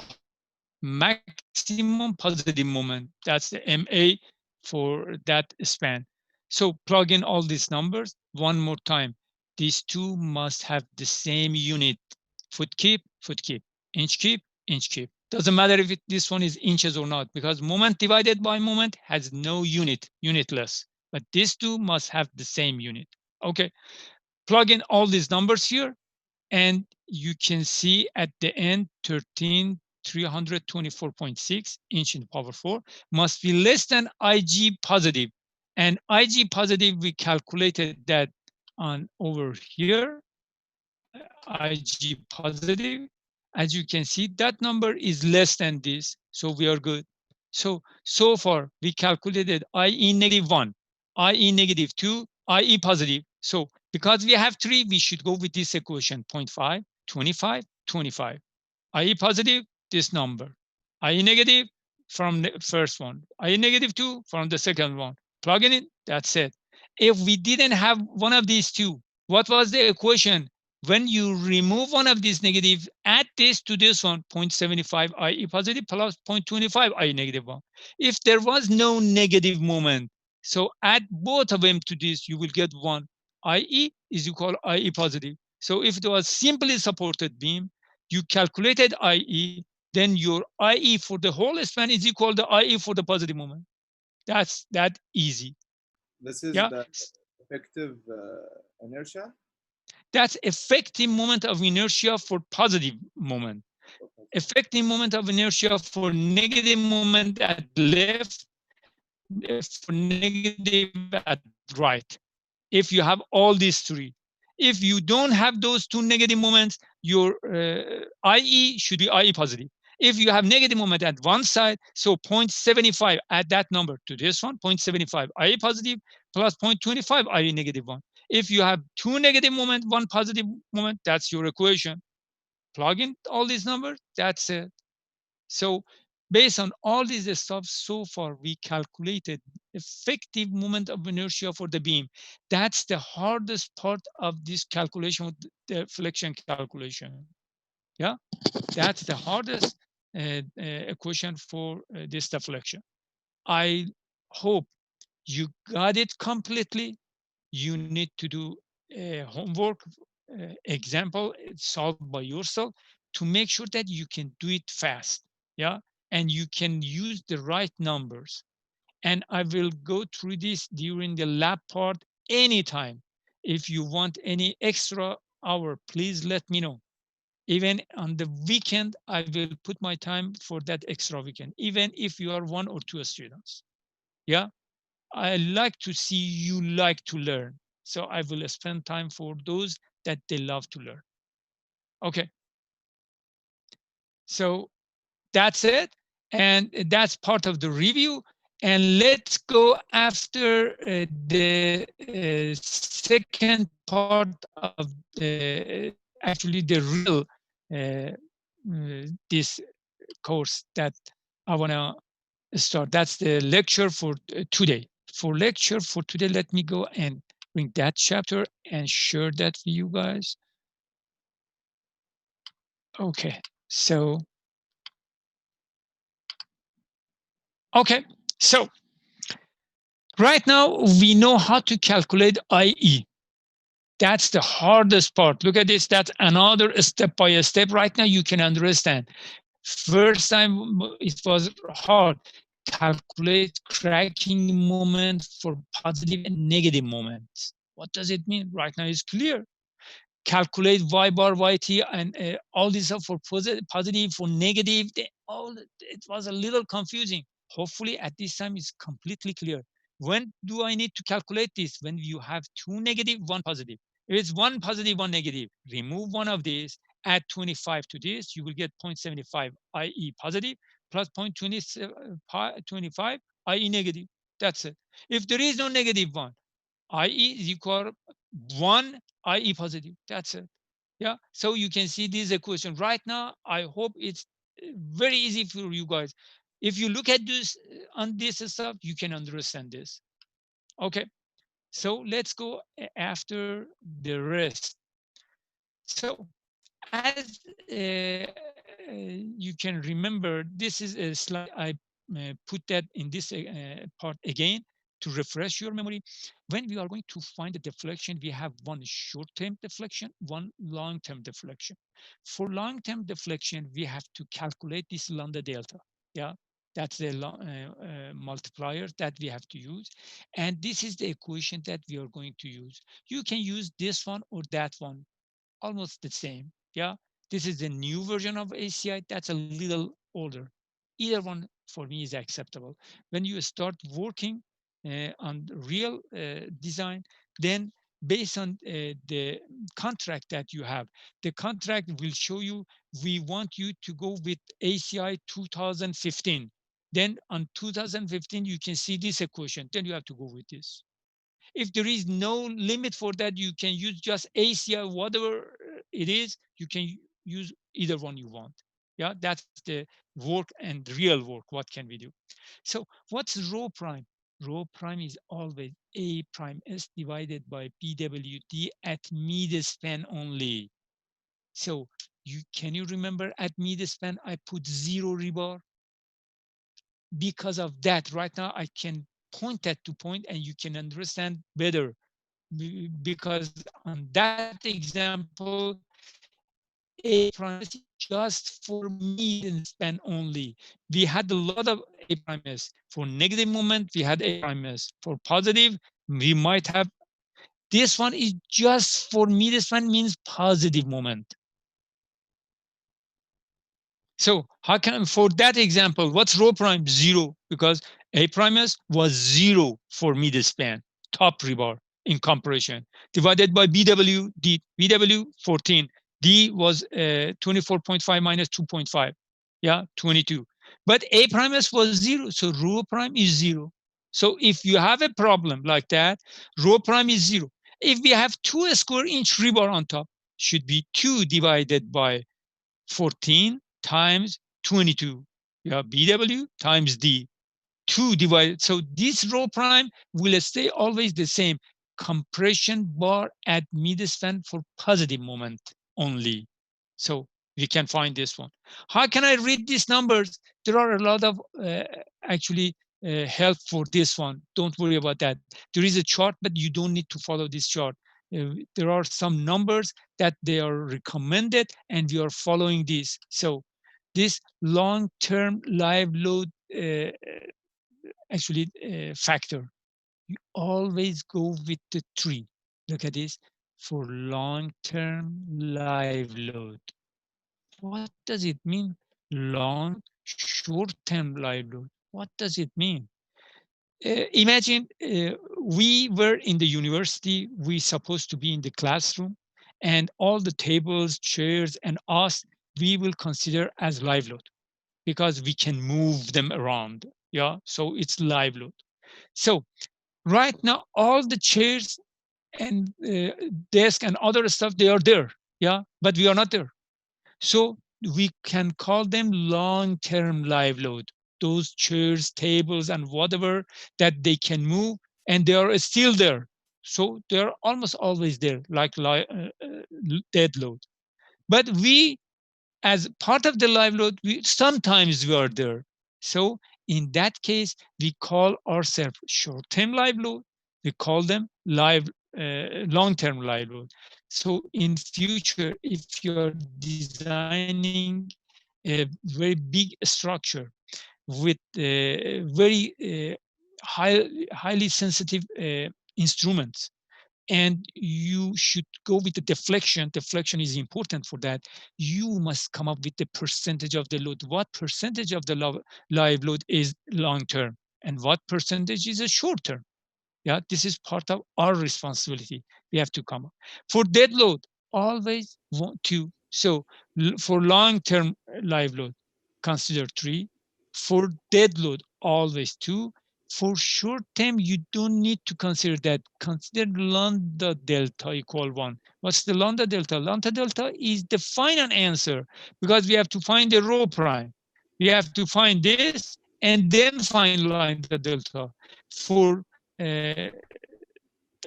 maximum positive moment. That's the MA for that span. So plug in all these numbers one more time. These two must have the same unit. Foot kip, inch kip, inch kip. Doesn't matter if this one is inches or not, because moment divided by moment has no unit, unitless. But these two must have the same unit. Okay, plug in all these numbers here, and you can see at the end 13,324.6 inch in the power 4 must be less than IG positive. And IG positive, we calculated that on over here, IG positive. As you can see, that number is less than this, so we are good. So far, we calculated IE negative 1, IE negative 2, IE positive. So because we have 3, we should go with this equation, 0.5, 25, 25. IE positive, this number. IE negative from the first one. IE negative 2 from the second one. Plug in it, that's it. If we didn't have one of these two, what was the equation? When you remove one of these negative, add this to this one, 0.75 IE positive plus 0.25 IE negative 1. If there was no negative moment, so add both of them to this, you will get 1. IE is equal IE positive. So if it was simply supported beam, you calculated IE, then your IE for the whole span is equal to IE for the positive moment. That's that easy. This is Yeah, the effective inertia. that's effective moment of inertia for positive moment. Effective moment of inertia for negative moment at left, for negative at right. If you have all these three. If you don't have those two negative moments, your IE should be IE positive. If you have negative moment at one side, so 0.75, add that number to this one, 0.75 IE positive plus 0.25 IE negative 1. If you have two negative moment, one positive moment, that's your equation. Plug in all these numbers, that's it. So based on all these stuff so far, we calculated effective moment of inertia for the beam. That's the hardest part of this calculation, the deflection calculation. Yeah, that's the hardest equation for this deflection. I hope you got it completely. You need to do homework, example, solved by yourself to make sure that you can do it fast. Yeah, and you can use the right numbers. And I will go through this during the lab part anytime. If you want any extra hour, please let me know. Even on the weekend, I will put my time for that extra weekend, even if you are 1 or 2 students. Yeah, I like to see you like to learn. So I will spend time for those that they love to learn. Okay. So that's it. And that's part of the review. And let's go after the second part of actually the real this course that I want to start. That's the lecture for today. For lecture for today, let me go and bring that chapter and share that with you guys. Okay, so okay, so right now we know how to calculate IE. That's the hardest part. Look at this. That's another step by step. Right now you can understand. First time it was hard. Calculate cracking moment for positive and negative moments. What does it mean? Right now it's clear. Calculate y bar, yt, and all this stuff for positive, for negative. All it was a little confusing. Hopefully at this time it's completely clear. When do I need to calculate this? When you have 2 negative, 1 positive. If it's 1 positive, 1 negative, remove one of these, add 25 to this, you will get 0.75, i.e. positive, plus 0.25, i.e. negative. That's it. If there is no negative one, i.e. is equal 1, i.e. positive. That's it. Yeah. So you can see this equation right now. I hope it's very easy for you guys. If you look at this on this stuff, you can understand this. Okay. So let's go after the rest. So as you can remember, this is a slide I put that in this part again to refresh your memory. When we are going to find the deflection, we have one short-term deflection, one long-term deflection. For long-term deflection, we have to calculate this lambda delta. Yeah, that's the multiplier that we have to use. And this is the equation that we are going to use. You can use this one or that one, almost the same. Yeah, this is the new version of ACI. That's a little older. Either one for me is acceptable. When you start working on real design, then based on the contract that you have, the contract will show you, we want you to go with ACI 2015. Then on 2015, you can see this equation. Then you have to go with this. If there is no limit for that, you can use just ACI, whatever it is, you can use either one you want. Yeah, that's the work and real work. What can we do? So what's rho prime? Rho prime is always A prime S divided by BWD at mid-span only. So can you remember at mid-span, I put 0 rebar? Because of that, right now I can point that to point and you can understand better. Because on that example, A prime S is just for mid span only. We had a lot of A prime S. For negative moment, we had A prime S. For positive, we might have. This one is just for mid span, means positive moment. So how can, for that example, what's rho prime? 0, because A prime S was 0 for mid span, top rebar in compression, divided by BW, D, BW 14. D was 24.5 minus 2.5, yeah, 22. But A prime S was 0, so rho prime is 0. So if you have a problem like that, rho prime is 0. If we have 2 square inch rebar on top, should be 2 divided by 14 times 22. Yeah, BW times D. 2 divided. So this rho prime will stay always the same. Compression bar at mid-span for positive moment only. So we can find this one. How can I read these numbers? There are a lot of actually help for this one. Don't worry about that. There is a chart, but you don't need to follow this chart. There are some numbers that they are recommended and we are following this. So this long-term live load factor, you always go with the 3. Look at this. for long-term live load. What does it mean? Long, short-term live load. What does it mean? Imagine we were in the university, we supposed to be in the classroom, and all the tables, chairs, and us, we will consider as live load because we can move them around. Yeah, so it's live load. So right now, all the chairs and desk and other stuff, they are there. Yeah, but we are not there. So we can call them long-term live load. Those chairs, tables, and whatever that they can move, and they are still there. So they're almost always there, like dead load. But we, as part of the live load, sometimes we are there. So in that case, we call ourselves short-term live load. We call them long-term live load. So in future, if you are designing a very big structure with very highly sensitive instruments, and you should go with the deflection. Deflection is important for that. You must come up with the percentage of the load. What percentage of the live load is long term, and what percentage is a short term? Yeah, this is part of our responsibility. We have to come up. For dead load, always want to. So for long-term live load, consider 3. For dead load, always 2. For short term, you don't need to consider that. Consider lambda delta equal 1. What's the lambda delta? Lambda delta is the final answer because we have to find the rho prime. We have to find this and then find lambda delta. For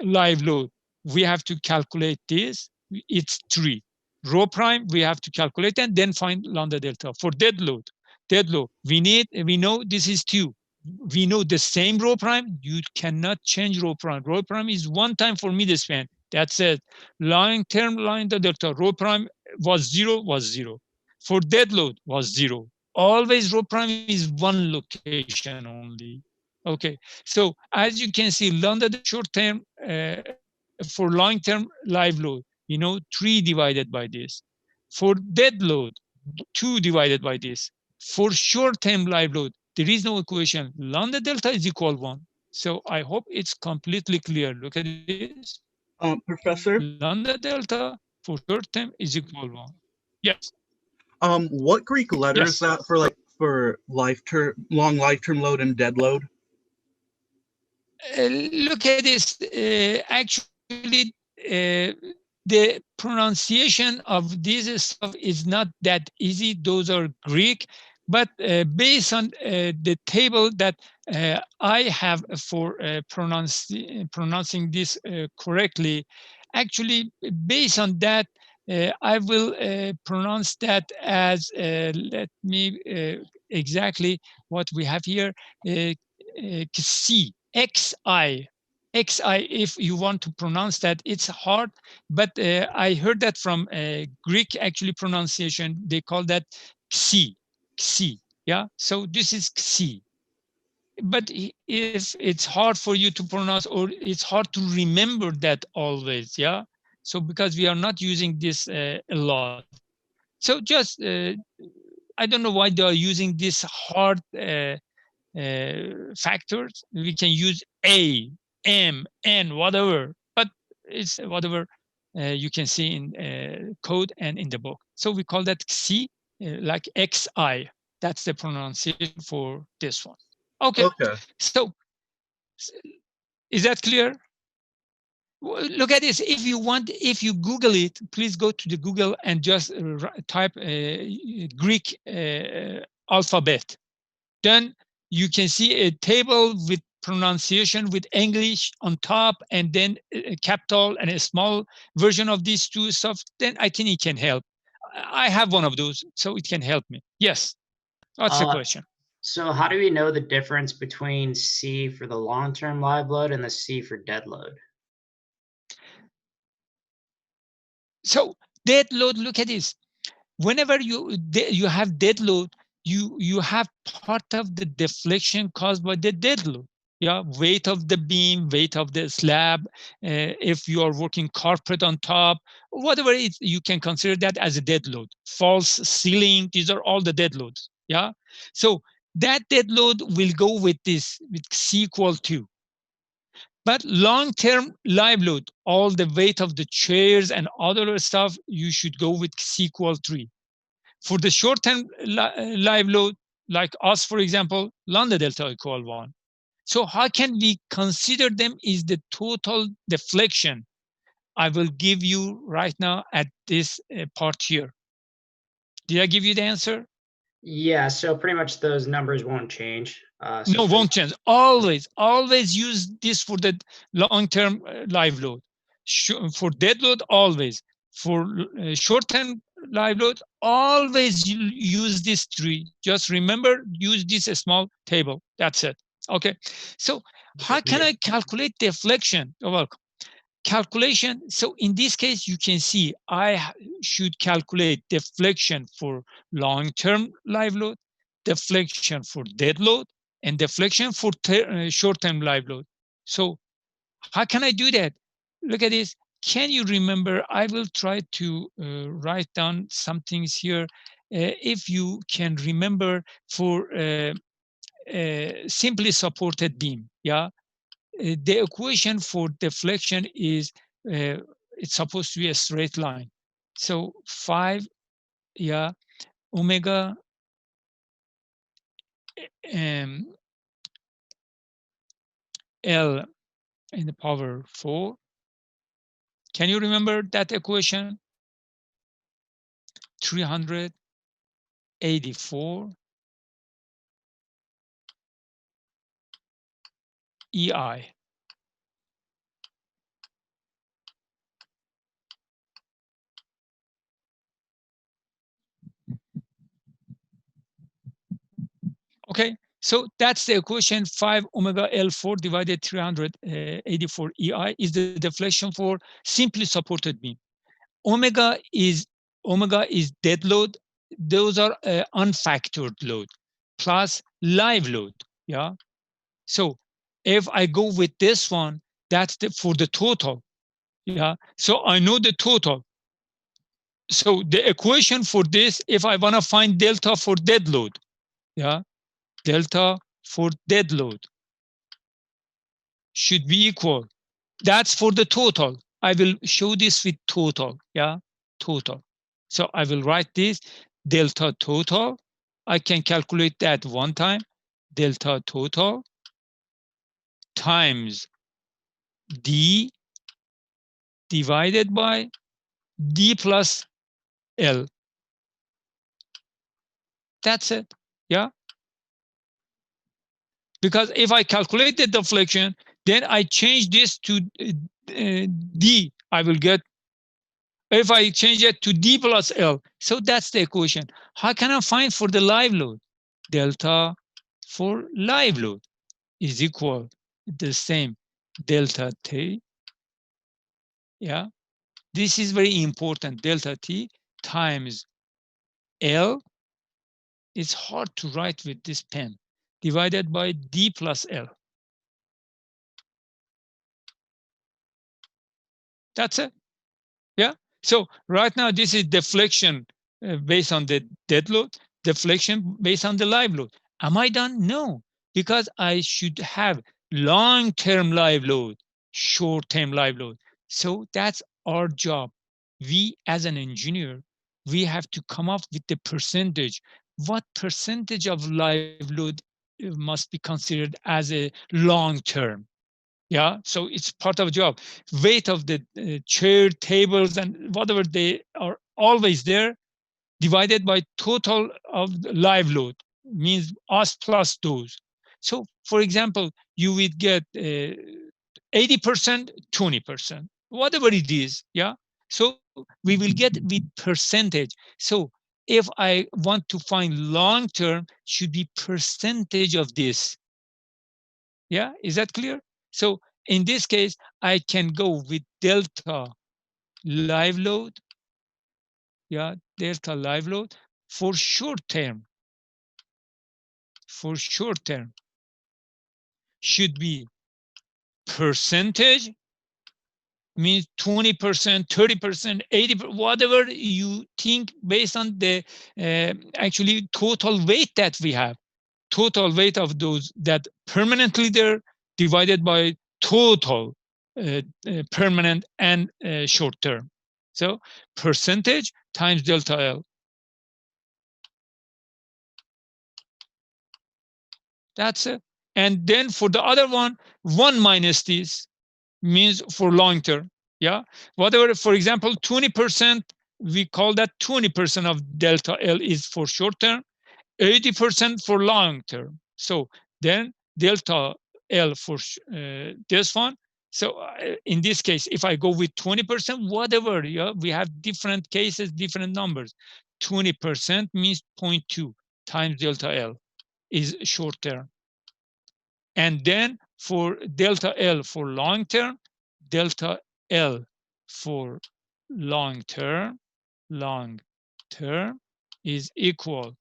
live load, we have to calculate this. It's 3. Rho prime, we have to calculate and then find lambda delta. For dead load, we know this is 2. We know the same rho prime. You cannot change rho prime. Rho prime is one time for midspan. That's it. Long-term lambda delta, rho prime was 0. For dead load was 0. Always rho prime is one location only. Okay, so as you can see, lambda delta short term for long-term live load, 3 divided by this. For dead load, 2 divided by this. For short-term live load, there is no equation. Lambda delta is equal 1. So I hope it's completely clear. Look at this. Professor? Lambda delta for short-term is equal 1. Yes. What Greek letter Yes. is that for long life-term load and dead load? Look at this. Actually, the pronunciation of this stuff is not that easy. Those are Greek, but based on the table that I have for pronouncing this correctly, actually, based on that, I will pronounce that as, let me exactly what we have here, C. XI. XI, if you want to pronounce that, it's hard, but I heard that from Greek actually pronunciation, they call that Xi, Xi, yeah? So this is Xi. But if it's hard for you to pronounce or it's hard to remember that always, yeah? So because we are not using this a lot. So just, I don't know why they are using this hard factors. We can use A, M, N, whatever, but it's whatever you can see in code and in the book. So we call that C, like XI. That's the pronunciation for this one. Okay. So is that clear? Look at this. If you want, if you Google it, please go to the Google and just type Greek alphabet. Then you can see a table with pronunciation with English on top and then a capital and a small version of these two stuff. Then I think it can help. I have one of those, so it can help me. Yes. What's the question? So how do we know the difference between C for the long-term live load and the C for dead load? So dead load, look at this. Whenever you have dead load, you have part of the deflection caused by the dead load. Yeah, weight of the beam, weight of the slab, if you are working carpet on top, whatever it is, you can consider that as a dead load. False ceiling, these are all the dead loads. Yeah, so that dead load will go with this, with C equal 2. But long-term live load, all the weight of the chairs and other stuff, you should go with C equal 3. For the short-term live load, like us, for example, lambda delta equal 1. So how can we consider them is the total deflection? I will give you right now at this part here. Did I give you the answer? Yeah, so pretty much those numbers won't change. So No, for won't change. Always use this for the long-term live load. For dead load, always. For short-term live load, always use this 3. Just remember, use this small table. That's it. Okay. So how can I calculate deflection? Oh, well, calculation. So in this case, you can see I should calculate deflection for long-term live load, deflection for dead load, and deflection for short-term live load. So how can I do that? Look at this. Can you remember? I will try to write down some things here. If you can remember for simply supported beam, yeah, the equation for deflection is it's supposed to be a straight line. So 5, yeah, omega um, L in the power 4. Can you remember that equation? 384 EI. Okay, so that's the equation. 5 omega L4 divided 384 EI is the deflection for simply supported beam. Omega is dead load. Those are unfactored load plus live load. Yeah. So if I go with this one, that's for the total. Yeah. So I know the total. So the equation for this, if I want to find delta for dead load, yeah, delta for dead load should be equal. That's for the total. I will show this with total. Yeah, total. So I will write this delta total. I can calculate that one time. Delta total times D divided by D plus L. That's it. Yeah. Because if I calculate the deflection, then I change this to D. I will get, if I change it to D plus L. So that's the equation. How can I find for the live load? Delta for live load is equal the same delta T. Yeah, this is very important. Delta T times L. It's hard to write with this pen. Divided by D plus L. That's it. Yeah. So right now this is deflection based on the dead load, deflection based on the live load. Am I done? No, because I should have long-term live load, short-term live load. So that's our job. We as an engineer, we have to come up with the percentage. What percentage of live load must be considered as a long-term? Yeah, so it's part of job. Weight of the chair, tables, and whatever, they are always there, divided by total of the live load, means us plus those. So for example, you would get 80%, 20%, whatever it is. Yeah, so we will get with percentage. So if I want to find long term, should be percentage of this. Yeah, is that clear? So in this case, I can go with delta live load. Yeah, delta live load for short term. For short term. should be percentage, means 20%, 30%, 80%, whatever you think based on the actually total weight that we have. Total weight of those that permanently there divided by total permanent and short term. So percentage times delta L. That's it. And then for the other one, 1 minus this means for long term. Yeah. Whatever, for example, 20%, we call that 20% of delta L is for short term, 80% for long term. So then delta L for this one. So in this case, if I go with 20%, whatever, yeah, we have different cases, different numbers. 20% means 0.2 times delta L is short term. And then for delta L for long term, delta L for long term is equal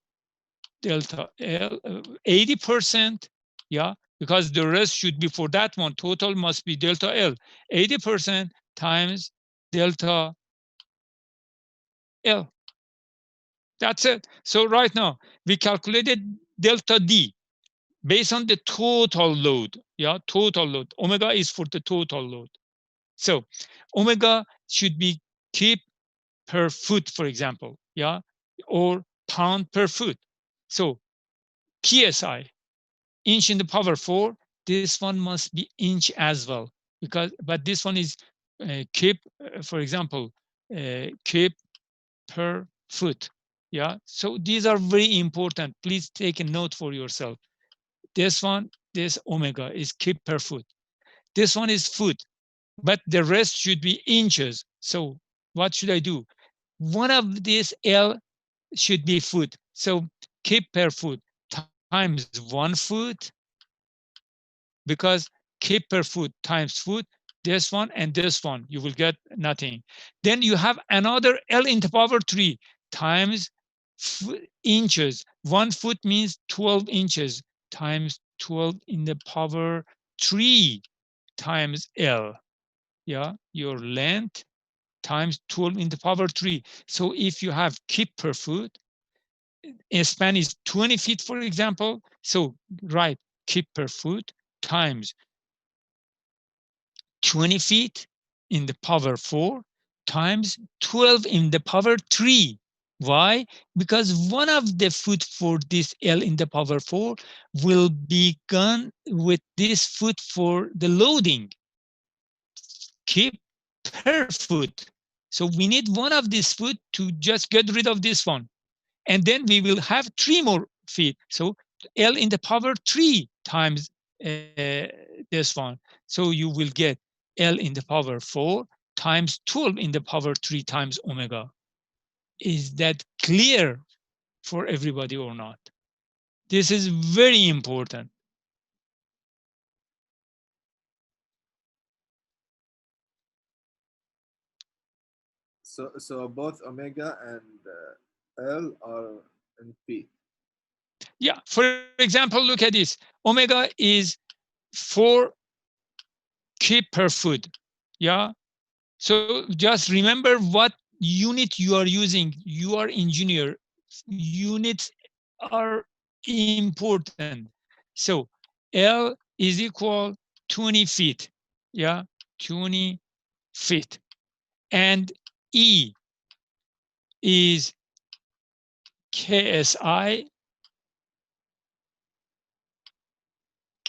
delta L 80%, yeah, because the rest should be for that one. Total must be delta L 80% times delta L. That's it. So right now we calculated delta D based on the total load. Yeah, total load. Omega is for the total load. So omega should be kip per foot, for example, yeah, or pound per foot. So PSI, inch in the power 4, this one must be inch as well, because but this one is kip, for example, kip per foot. Yeah, so these are very important. Please take a note for yourself. This one, this omega is kip per foot. This one is foot, but the rest should be inches. So what should I do? One of these L should be foot. So kip per foot times 1 foot, because kip per foot times foot, this one and this one, you will get nothing. Then you have another L in the power 3 times inches. 1 foot means 12 inches times 12 in the power 3 times L. Yeah, your length times 12 in the power 3. So if you have kip per foot, a span is 20 feet, for example. So write kip per foot times 20 feet in the power 4 times 12 in the power 3. Why? Because one of the foot for this L in the power 4 will be gone with this foot for the loading. Keep per foot. So we need one of this foot to just get rid of this one. And then we will have 3 more feet. So L in the power 3 times this one. So you will get L in the power 4 times 12 in the power 3 times omega. Is that clear for everybody or not? This is very important. So both omega and L are in feet. Yeah, for example, look at this. Omega is 4 kip per foot. Yeah. So just remember what unit you are using. You are engineer. Units are important. So L is equal 20 feet. Yeah, 20 feet. And E is KSI,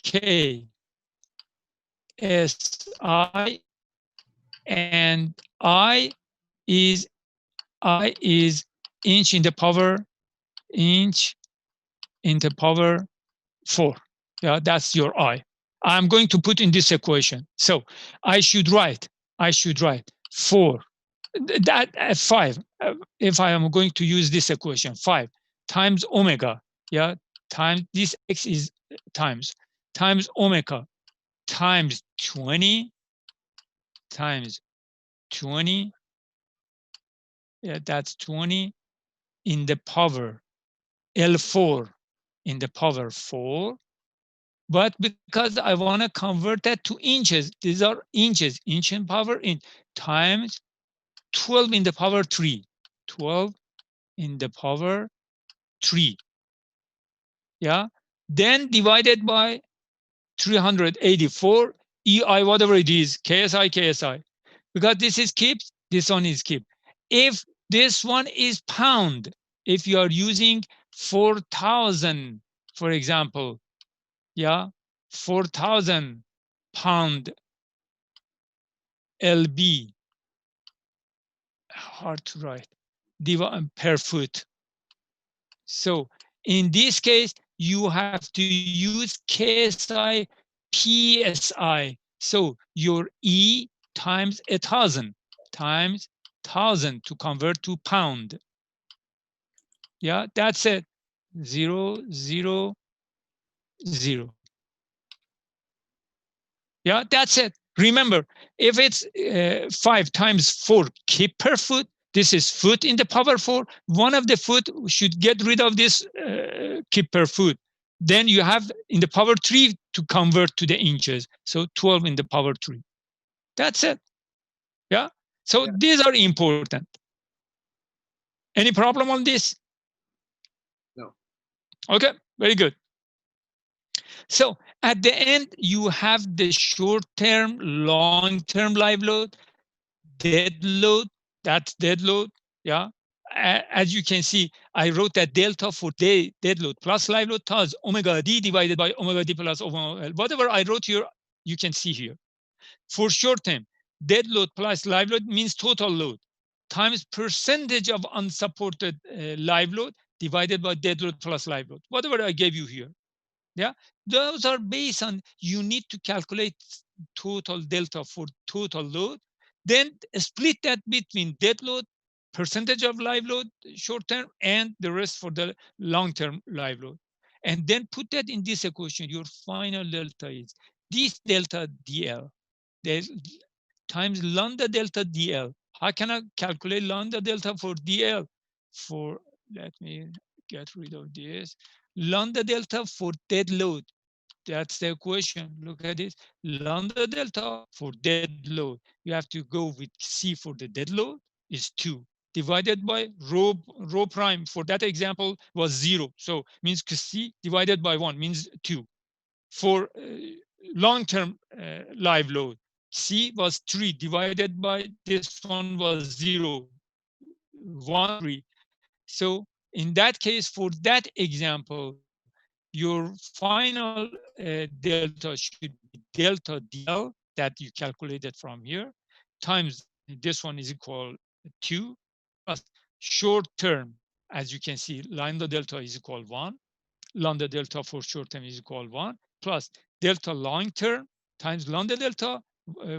KSI, and I is inch in the power, inch in the power 4. Yeah, that's your I. I'm going to put in this equation. So I should write 4, that 5, if I am going to use this equation, 5 times omega, yeah, times this x is times omega times 20 times 20, yeah, that's 20 in the power L4 in the power 4 But because I want to convert that to inches, these are inches, inch in power inch, times 12 in the power 3. 12 in the power 3. Yeah. Then divided by 384 EI, whatever it is, KSI, KSI. Because this is keeps, this one is keep. If this one is pound, if you are using 4,000, for example, yeah, 4,000 pound LB, hard to write, per foot. So in this case, you have to use KSI PSI. So your E times 1,000 times 1,000 to convert to pound. Yeah, that's it. 0, 0, 0. Yeah, that's it. Remember, if it's 5 times 4 kip per foot, this is foot in the power 4. One of the foot should get rid of this kip per foot. Then you have in the power 3 to convert to the inches. So 12 in the power 3. That's it. Yeah. So these are important. Any problem on this? No. Okay, very good. So at the end, you have the short-term, long-term live load, dead load, that's dead load. Yeah. As you can see, I wrote that delta for dead load plus live load times omega d divided by omega d plus omega L. Whatever I wrote here, you can see here. For short term, dead load plus live load means total load times percentage of unsupported live load divided by dead load plus live load. Whatever I gave you here. Yeah, those are based on, you need to calculate total delta for total load, then split that between dead load, percentage of live load short term, and the rest for the long term live load. And then put that in this equation. Your final delta is this delta DL times lambda delta DL. How can I calculate lambda delta for DL? For, let me get rid of this. Lambda delta for dead load. That's the equation. Look at this. Lambda delta for dead load. You have to go with C for the dead load is 2 divided by rho prime for that example was 0. So means C divided by 1 means 2. For long-term live load, C was 3 divided by this one was 0, 1, 3. So in that case, for that example, your final delta should be delta DL that you calculated from here times this one is equal 2 plus short term. As you can see, lambda delta is equal 1. Lambda delta for short term is equal 1 plus delta long term times lambda delta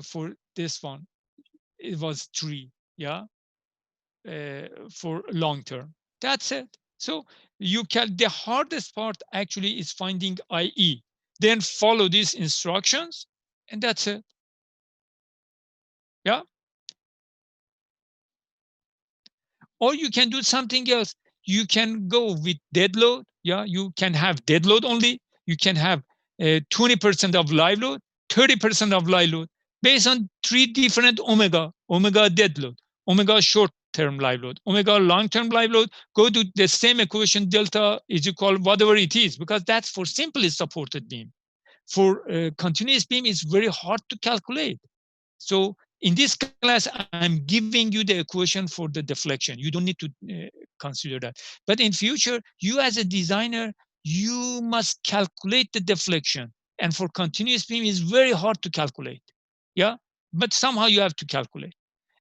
for this one. It was 3. Yeah. For long term. That's it. So you can, the hardest part actually is finding IE. Then follow these instructions and that's it. Yeah. Or you can do something else. You can go with dead load. Yeah, you can have dead load only. You can have 20% of live load, 30% of live load based on 3 different omega dead load, omega short-term live load, omega long-term live load. Go to the same equation, delta is equal whatever it is, because that's for simply supported beam. For continuous beam, it's very hard to calculate. So in this class, I'm giving you the equation for the deflection. You don't need to consider that. But in future, you as a designer, you must calculate the deflection. And for continuous beam, it's very hard to calculate. Yeah, but somehow you have to calculate.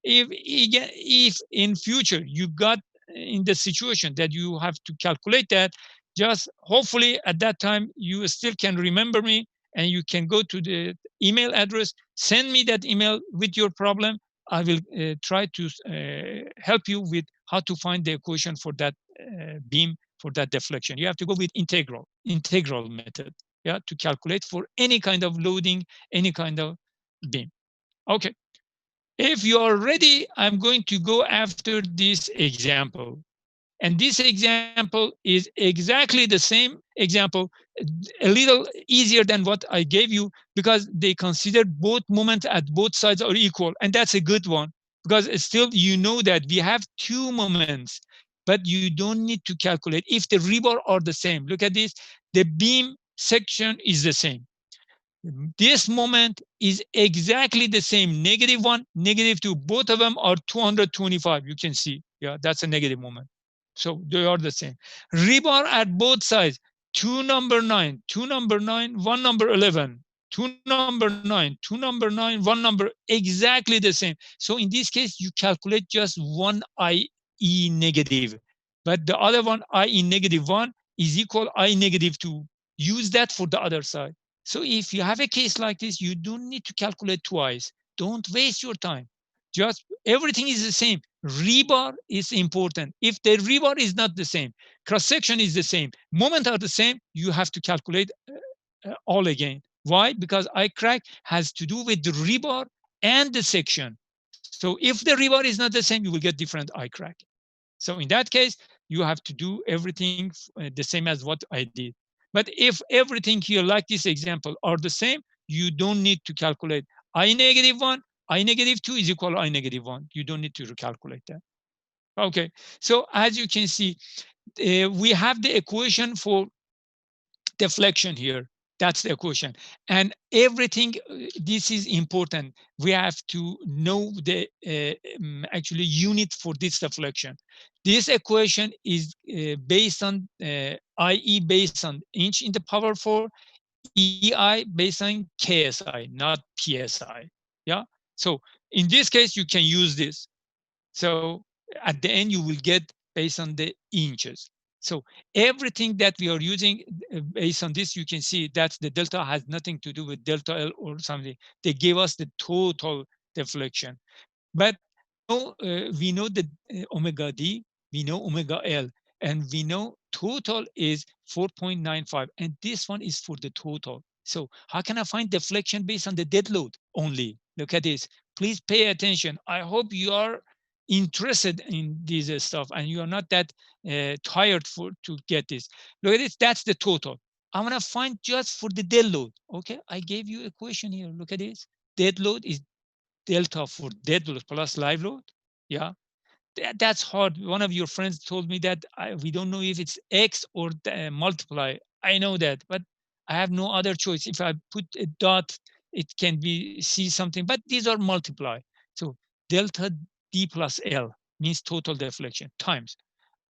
If in future you got in the situation that you have to calculate that, just hopefully at that time you still can remember me and you can go to the email address, send me that email with your problem. I will try to help you with how to find the equation for that beam, for that deflection. You have to go with integral method, yeah, to calculate for any kind of loading, any kind of beam. Okay. If you are ready, I'm going to go after this example. And this example is exactly the same example, a little easier than what I gave you, because they consider both moments at both sides are equal. And that's a good one, because still you know that we have two moments, but you don't need to calculate if the rebar are the same. Look at this. The beam section is the same. This moment is exactly the same. -1, -2. Both of them are 225. You can see. Yeah, that's a negative moment. So they are the same. Rebar at both sides. 2 number 9, 2 number 9, 1 number 11. 2 number 9, 2 number 9, 1 number, exactly the same. So in this case, you calculate just one IE negative. But the other one, IE -1, is equal I -2. Use that for the other side. So if you have a case like this, you don't need to calculate twice. Don't waste your time. Just everything is the same. Rebar is important. If the rebar is not the same, cross section is the same, moment are the same, you have to calculate all again. Why? Because I crack has to do with the rebar and the section. So if the rebar is not the same, you will get different I crack. So in that case, you have to do everything the same as what I did. But if everything here, like this example, are the same, you don't need to calculate I -1, I -2 is equal to I -1. You don't need to recalculate that. Okay, so as you can see, we have the equation for deflection here. That's the equation. And everything, this is important. We have to know the actually unit for this deflection. This equation is based on IE based on inch in the power 4, EI based on KSI, not PSI. Yeah. So in this case, you can use this. So at the end, you will get based on the inches. So everything that we are using based on this, you can see that the delta has nothing to do with delta L or something. They gave us the total deflection. But we know that omega D, we know omega L, and we know total is 4.95, and this one is for the total. So how can I find deflection based on the dead load only? Look at this. Please pay attention. I hope you are interested in this stuff and you are not that tired to get this. Look at this. That's the total. I'm gonna find just for the dead load. Okay, I gave you a question here. Look at this. Dead load is delta for dead load plus live load. Yeah, that's hard. One of your friends told me that we don't know if it's X or multiply. I know that, but I have no other choice. If I put a dot, it can be see something, but these are multiply. So delta D plus L means total deflection times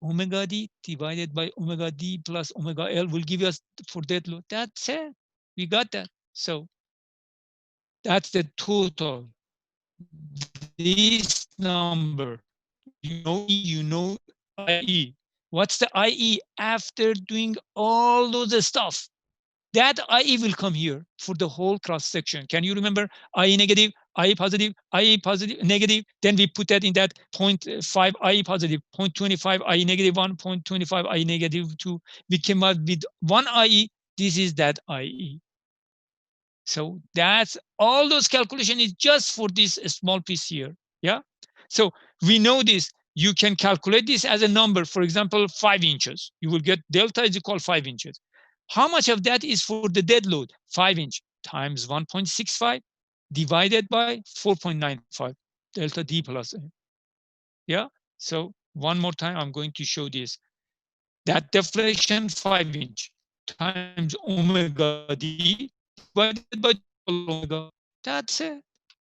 omega D divided by omega D plus omega L will give us for dead load. That's it. We got that. So that's the total. This number, you know E, you know IE. What's the IE after doing all those stuff? That IE will come here for the whole cross section. Can you remember IE negative, IE positive, negative? Then we put that in that 0.5 IE positive, 0.25 IE negative 1, 0.25 IE negative 2. We came up with one IE. This is that IE. So that's all those calculation is just for this small piece here. Yeah. So we know this. You can calculate this as a number. For example, 5 inches. You will get delta is equal 5 inches. How much of that is for the dead load? 5 inch times 1.65 divided by 4.95 delta D plus A. Yeah. So one more time, I'm going to show this. That deflection 5 inch times omega D divided by total omega. That's it.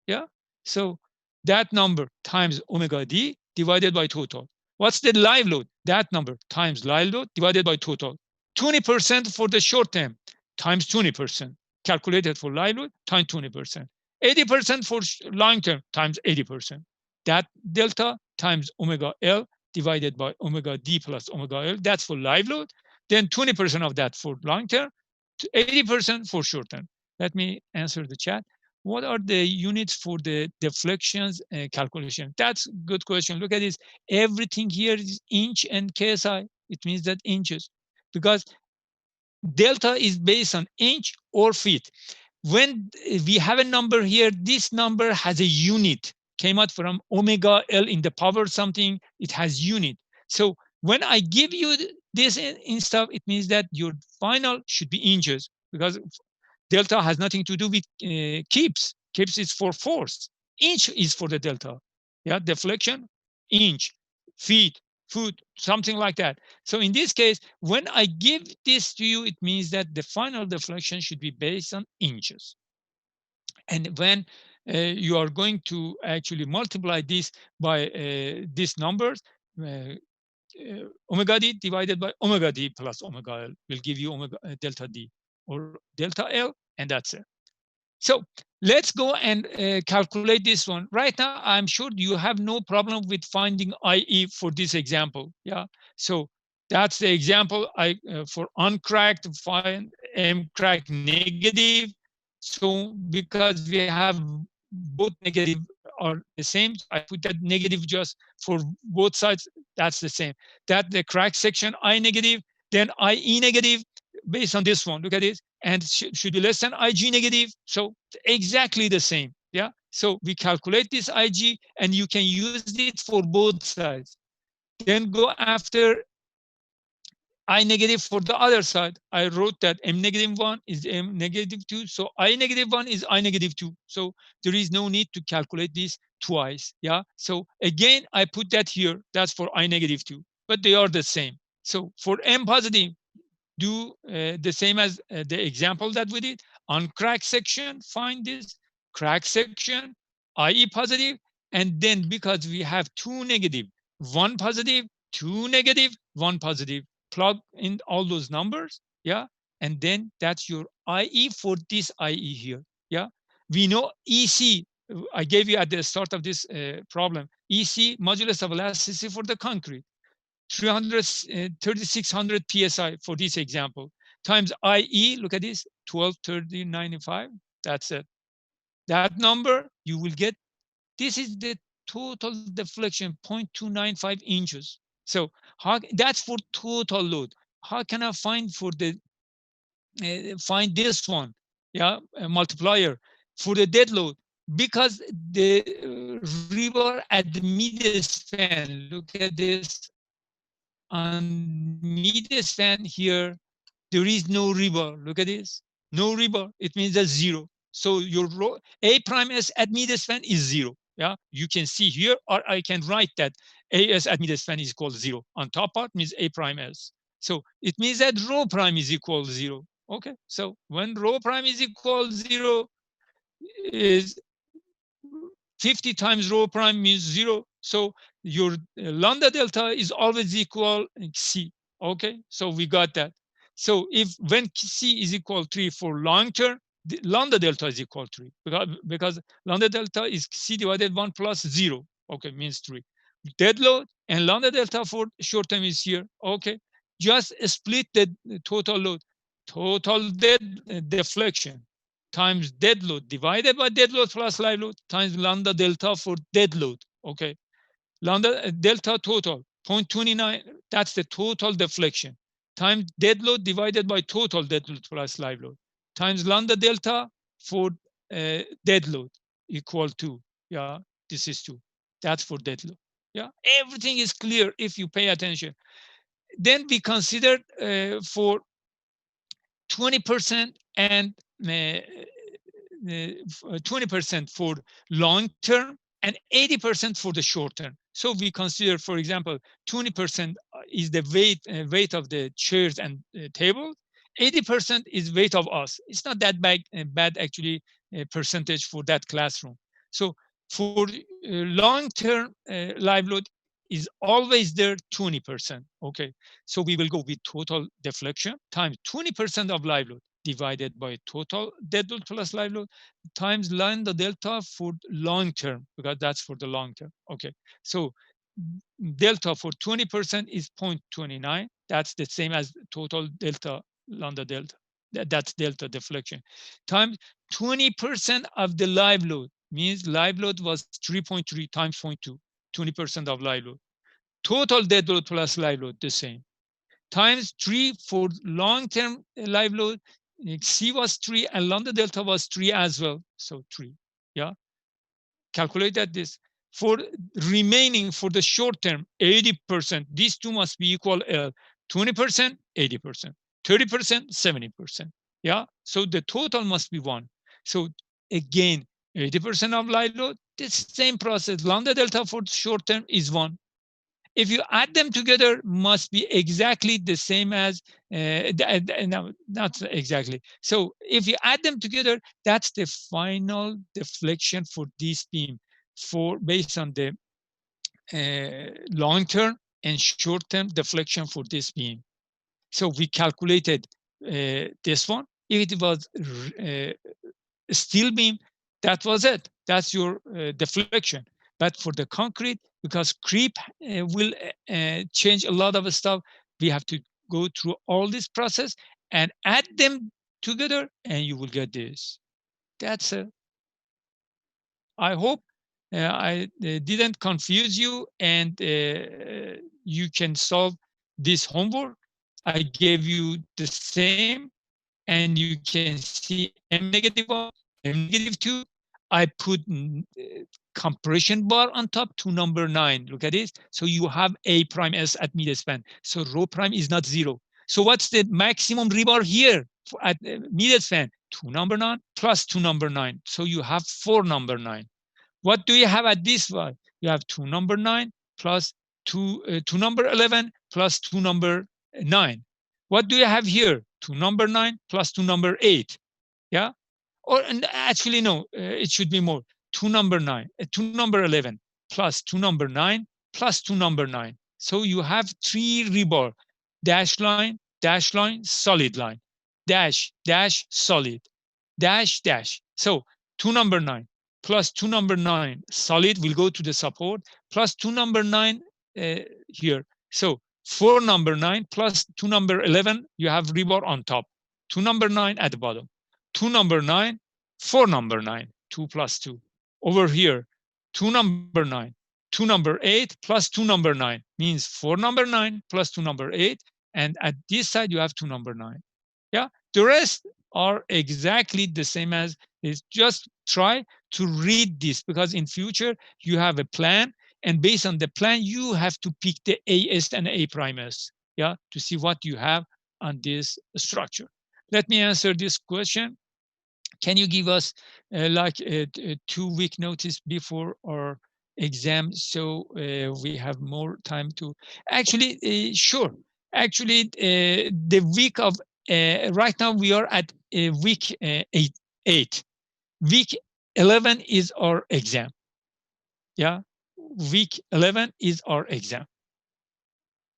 Yeah. So that number times omega D divided by total. What's the live load? That number times live load divided by total. 20% for the short term times 20%. Calculated for live load times 20%. 80% for long term times 80%. That delta times omega L divided by omega D plus omega L. That's for live load. Then 20% of that for long term, 80% for short term. Let me answer the chat. What are the units for the deflections calculation? That's a good question. Look at this. Everything here is inch and KSI. It means that inches, because delta is based on inch or feet. When we have a number here, this number has a unit, came out from omega L in the power something, it has unit. So when I give you this in stuff, it means that your final should be inches, because delta has nothing to do with kips. Kips is for force. Inch is for the delta. Yeah, deflection, inch, feet, foot, something like that. So in this case, when I give this to you, it means that the final deflection should be based on inches. And when you are going to actually multiply this by these numbers, omega d divided by omega d plus omega l will give you omega delta d or delta l, and that's it. So let's go and calculate this one. Right now, I'm sure you have no problem with finding IE for this example. Yeah. So that's the example for uncracked, find M crack negative. So because we have both negative are the same, so I put that negative just for both sides. That's the same. That the crack section I negative, then IE negative, based on this one. Look at it, and should be less than IG negative. So exactly the same. Yeah. So we calculate this IG, and you can use it for both sides. Then go after I negative for the other side. I wrote that M negative 1 is M negative 2. So I negative 1 is I negative 2. So there is no need to calculate this twice. Yeah. So again, I put that here. That's for I negative 2, but they are the same. So for M positive, do the same as the example that we did. On crack section, find this crack section, IE positive, and then because we have two negative, one positive, two negative, one positive, plug in all those numbers, yeah, and then that's your IE for this IE here, yeah. We know EC, I gave you at the start of this problem, EC, modulus of elasticity for the concrete. 3600 psi for this example, times IE, look at this, 123095. That's it. That number you will get. This is the total deflection, 0.295 inches. So that's for total load. How can I find for the find this one? Yeah, a multiplier for the dead load, because the rebar at the midspan. Look at this. On midspan here, there is no rebar. Look at this. No rebar. It means that's zero. So your A prime S at midspan is zero. Yeah, you can see here, or I can write that AS at midspan is equal to zero. On top part means A prime S. So it means that rho prime is equal to zero. Okay, so when rho prime is equal to zero, is 50 times rho prime means zero. So your lambda delta is always equal C. Okay, so we got that. So if when C is equal 3 for long term, the lambda delta is equal 3, because lambda delta is C divided 1 plus 0. Okay, means 3. Dead load and lambda delta for short term is here. Okay, just split the total load. Total dead deflection times dead load divided by dead load plus live load times lambda delta for dead load. Okay, lambda delta total 0.29. That's the total deflection times dead load divided by total dead load plus live load times lambda delta for dead load equal to, yeah, this is 2. That's for dead load. Yeah, everything is clear if you pay attention. Then we consider for 20% and 20% for long term and 80% for the short term. So we consider, for example, 20% is the weight of the chairs and tables. 80% is weight of us. It's not that bad actually percentage for that classroom. So for long term live load is always there 20%. Okay, so we will go with total deflection times 20% of live load divided by total dead load plus live load times lambda delta for long term, because that's for the long term. Okay, so delta for 20% is 0.29. That's the same as total delta lambda delta. That's delta deflection times 20% of the live load, means live load was 3.3 times 0.2, 20% of live load. Total dead load plus live load, the same, times 3 for long-term live load. C was 3 and lambda delta was 3 as well. So 3, yeah. Calculate that this For remaining for the short term, 80%, these two must be equal L. 20%, 80%, 30%, 70%. Yeah, so the total must be 1. So again, 80% of light load, the same process. Lambda delta for short term is 1. If you add them together, must be exactly the same as, no, not exactly. So if you add them together, that's the final deflection for this beam for based on the long-term and short-term deflection for this beam. So we calculated this one. If it was steel beam, that was it. That's your deflection. But for the concrete, because creep will change a lot of stuff, we have to go through all this process and add them together, and you will get this. That's it. I hope I didn't confuse you, and you can solve this homework. I gave you the same, and you can see M-1, M-2. I put compression bar on top to number 9. Look at this. So you have A prime S at midspan. So rho prime is not 0. So what's the maximum rebar here at midspan? 2 number 9 plus 2 number 9. So you have 4 number 9. What do you have at this one? You have 2 number 9 plus 2 number 11 plus 2 number 9. What do you have here? 2 number 9 plus 2 number 8. Yeah? Or and actually, no, it should be more. 2 number 9, 2 number 11 plus 2 number 9 plus 2 number 9. So you have 3 rebar. Dash line, solid line. Dash, dash, solid. Dash, dash. So 2 number 9 plus 2 number 9 solid will go to the support plus 2 number 9 here. So 4 number 9 plus 2 number 11, you have rebar on top. 2 number 9 at the bottom. 2 number 9, 4 number 9, 2 plus 2. Over here, 2 number 9, 2 number 8 plus 2 number 9 means 4 number 9 plus 2 number 8. And at this side, you have 2 number 9. Yeah, the rest are exactly the same as is. Just try to read this, because in future you have a plan, and based on the plan you have to pick the AS and A prime S, yeah, to see what you have on this structure. Let me answer this question. Can you give us like a 2-week notice before our exam, so we have more time to actually sure. Actually, the week of right now we are at week 8. Week 11 is our exam. Yeah, week 11 is our exam.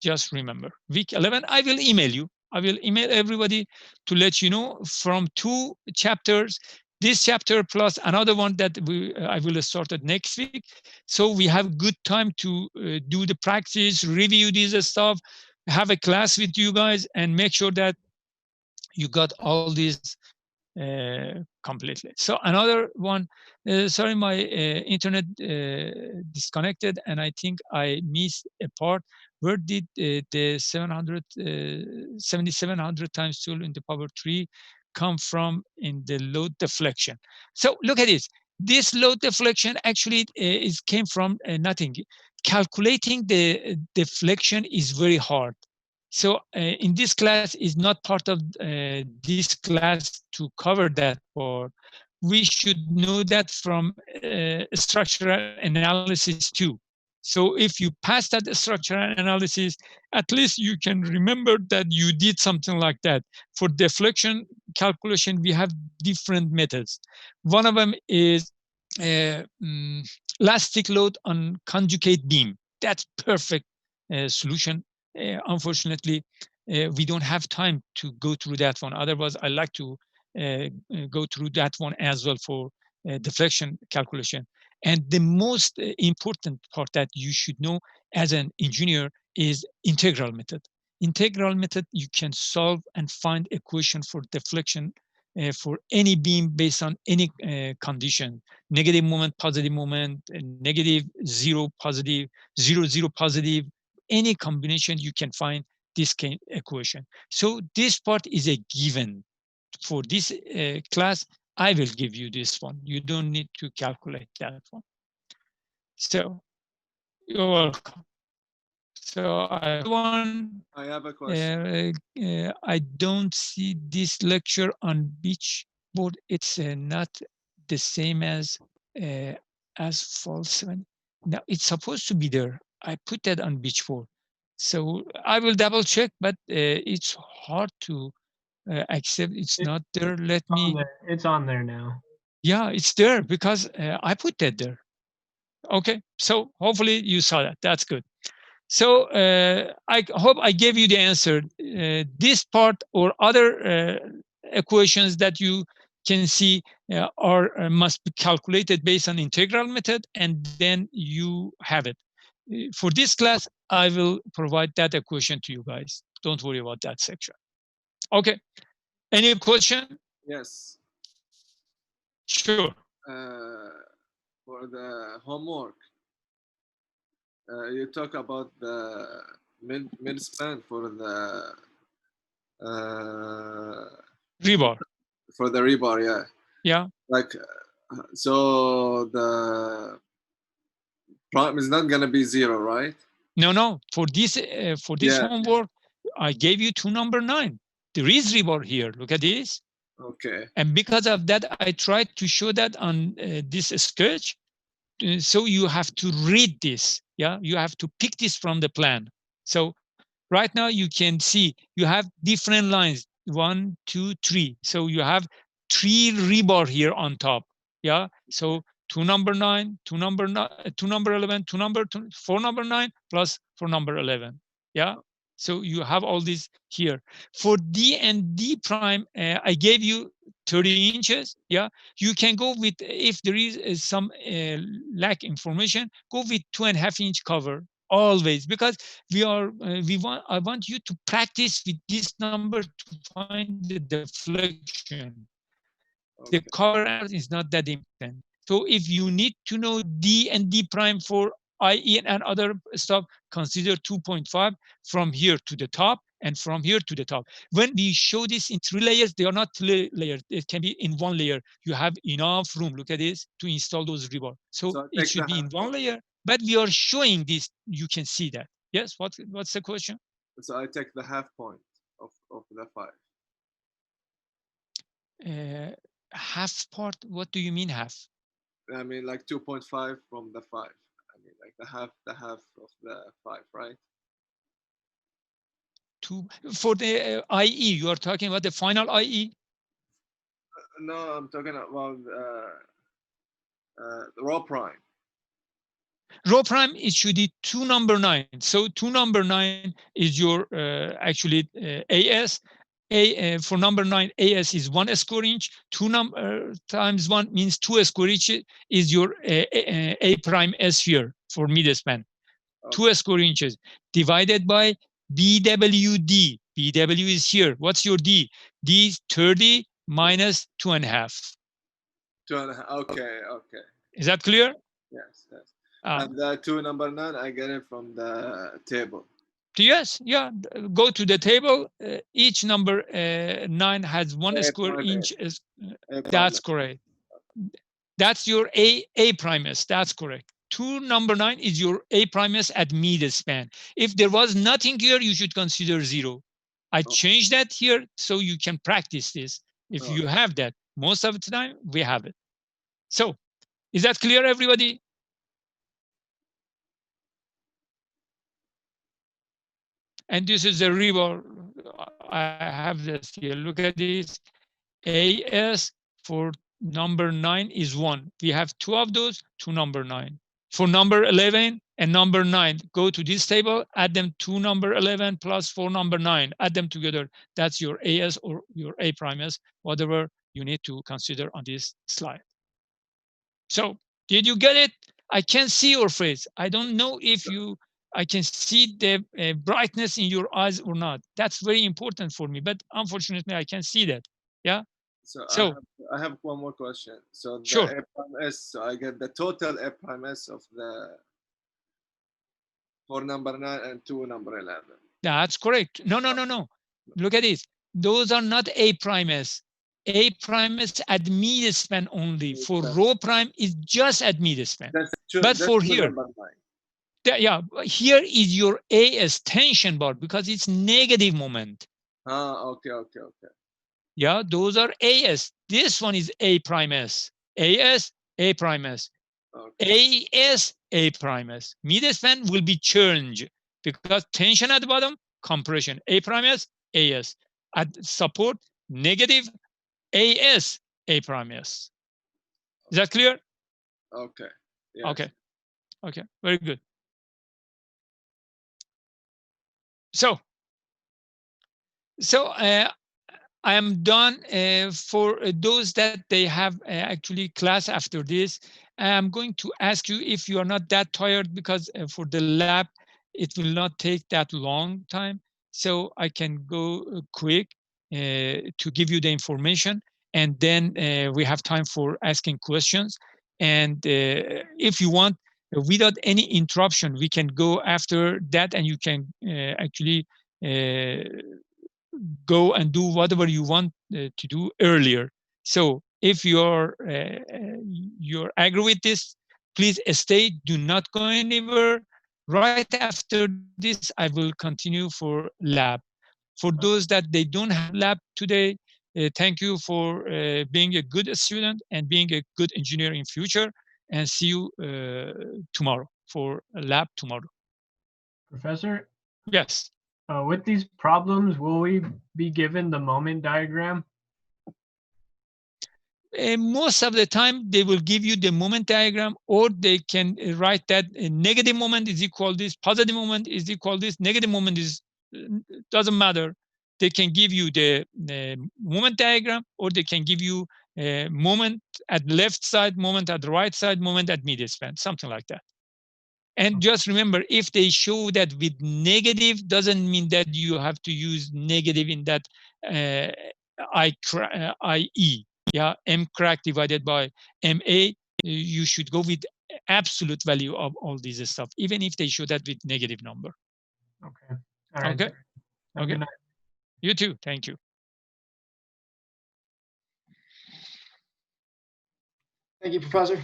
Just remember, week 11, I will email you. I will email everybody to let you know from 2 chapters, this chapter plus another one that I will start it next week. So we have good time to do the practice, review this stuff, have a class with you guys, and make sure that you got all these completely. So another one, sorry, my internet disconnected, and I think I missed a part. Where did the 7,700 times 2 in the power 3 come from in the load deflection? So look at this. This load deflection actually came from nothing. Calculating the deflection is very hard. So in this class is not part of this class to cover that part. We should know that from structural analysis too. So if you pass that structural analysis, at least you can remember that you did something like that. For deflection calculation, we have different methods. One of them is elastic load on conjugate beam. That's perfect solution. Unfortunately, we don't have time to go through that one. Otherwise, I like to go through that one as well for deflection calculation. And the most important part that you should know as an engineer is integral method. Integral method, you can solve and find equation for deflection for any beam based on any condition. Negative moment, positive moment, negative, 0, positive, 0, 0, positive. Any combination you can find this equation. So this part is a given. For this class, I will give you this one. You don't need to calculate that one. So you're welcome. So I have a question. I don't see this lecture on Beachboard. It's not the same as Fall-7. Now it's supposed to be there. I put that on Beachboard. So I will double check, but it's hard to accept it's not there. Let me. It's on there now. Yeah, it's there because I put that there. Okay, so hopefully you saw that. That's good. So I hope I gave you the answer. This part or other equations that you can see are must be calculated based on integral method, and then you have it. For this class, I will provide that equation to you guys. Don't worry about that section. Okay. Any question? Yes. Sure. For the homework, you talk about the mid span Rebar. for the rebar, yeah. Yeah. Like, so the prime is not gonna be 0, right? No. For this Yeah. homework, I gave you 2 number 9. There is rebar here. Look at this. Okay. And because of that, I tried to show that on this sketch. So you have to read this. Yeah, you have to pick this from the plan. So right now you can see you have different lines, 1, 2, 3. So you have 3 rebar here on top. Yeah. So 2 number 9, 2 number 9, 2 number 11, 2 number 2, 4 number 9 plus 4 number 11. Yeah. So you have all these here. For D and D prime, I gave you 30 inches. Yeah. You can go with, if there is some lack information, go with 2.5-inch cover always, because I want you to practice with this number to find the deflection. The cover is not that important. So if you need to know D and D prime for IE and other stuff, consider 2.5 from here to the top and from here to the top. When we show this in 3 layers, they are not 3 layers. It can be in 1 layer. You have enough room, look at this, to install those rebar. So it should be in 1 layer, but we are showing this, you can see that. Yes, what's the question? So I take the half point of the 5. Half part, what do you mean half? I mean, like 2.5 from the 5. I mean, like the half of the 5, right? For the IE, you are talking about the final IE? No, I'm talking about the raw prime. Row prime, it should be 2 number 9. So 2 number 9 is your actually AS. For number 9, AS is 1 square inch. 2 times 1 means 2 square inch is your A prime S here for midspan. Okay. 2 square inches divided by BWD. BW is here. What's your D? D is 30 minus 2.5. 2.5. Okay. Is that clear? Yes. And the 2 number 9, I get it from the table. Yes, yeah. Go to the table. Each number 9 has 1 square inch. That's correct. That's your A prime S. That's correct. 2 number 9 is your A prime S at midspan. If there was nothing here, you should consider 0. I changed that here so you can practice this. If you have that, most of the time we have it. So, is that clear, everybody? And this is the rebar. I have this here. Look at this. AS for number 9 is 1. We have 2 of those, 2 number 9. For number 11 and number 9, go to this table, add them 2 number 11 plus 4 number 9, add them together. That's your AS or your A prime S, whatever you need to consider on this slide. So, did you get it? I can see your face. I don't know if I can see the brightness in your eyes or not. That's very important for me, but unfortunately I can see that. Yeah. So I have one more question. So the A prime S, so I get the total A prime S of the 4 number 9 and 2 number 11. That's correct. No. Look at this. Those are not A prime S. A prime is at midspan only. For rho prime is just at midspan. But for here, yeah, here is your AS tension bar because it's negative moment. Okay. Yeah, those are AS. This one is A prime S. AS, A prime S. Okay. AS, A prime S. Midspan will be change because tension at the bottom, compression. A prime S, AS. At support, negative AS, A prime S. Is that clear? Okay. Yes. Okay. Okay. Very good. So I am done for those that they have actually class after this. I'm going to ask you if you are not that tired because for the lab, it will not take that long time. So I can go quick to give you the information. And then we have time for asking questions. And if you want, without any interruption, we can go after that and you can actually go and do whatever you want to do earlier. So if you're agree with this, please stay. Do not go anywhere. Right after this, I will continue for lab. For those that they don't have lab today, thank you for being a good student and being a good engineer in future. And see you tomorrow for a lab tomorrow. Professor? Yes. With these problems, will we be given the moment diagram? Most of the time, they will give you the moment diagram, or they can write that negative moment is equal this, positive moment is equal this, negative moment is, doesn't matter. They can give you the moment diagram, or they can give you moment at left side, moment at the right side, moment at midspan, something like that. And just remember, if they show that with negative, doesn't mean that you have to use negative in that IE. Yeah, M crack divided by MA, you should go with absolute value of all this stuff, even if they show that with negative number. Okay. All right. Okay. Okay. Good night. You too. Thank you. Thank you, Professor.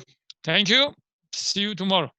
Thank you. See you tomorrow.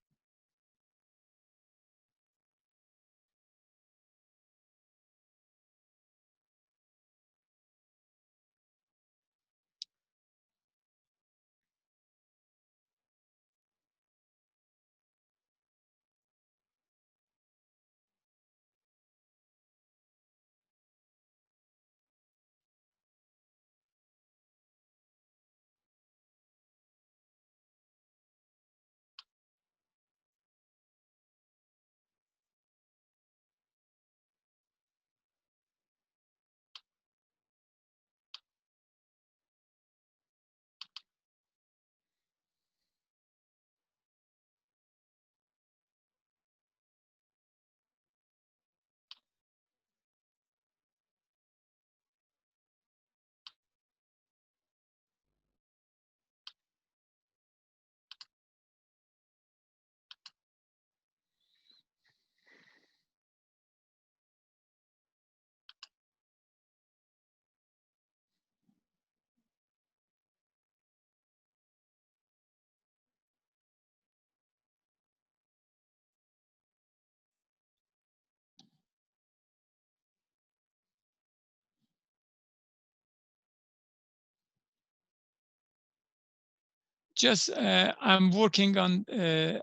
Just I'm working on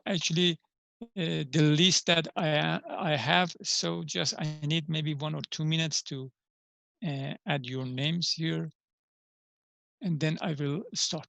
actually the list that I have. So just I need maybe 1 or 2 minutes to add your names here, and then I will start.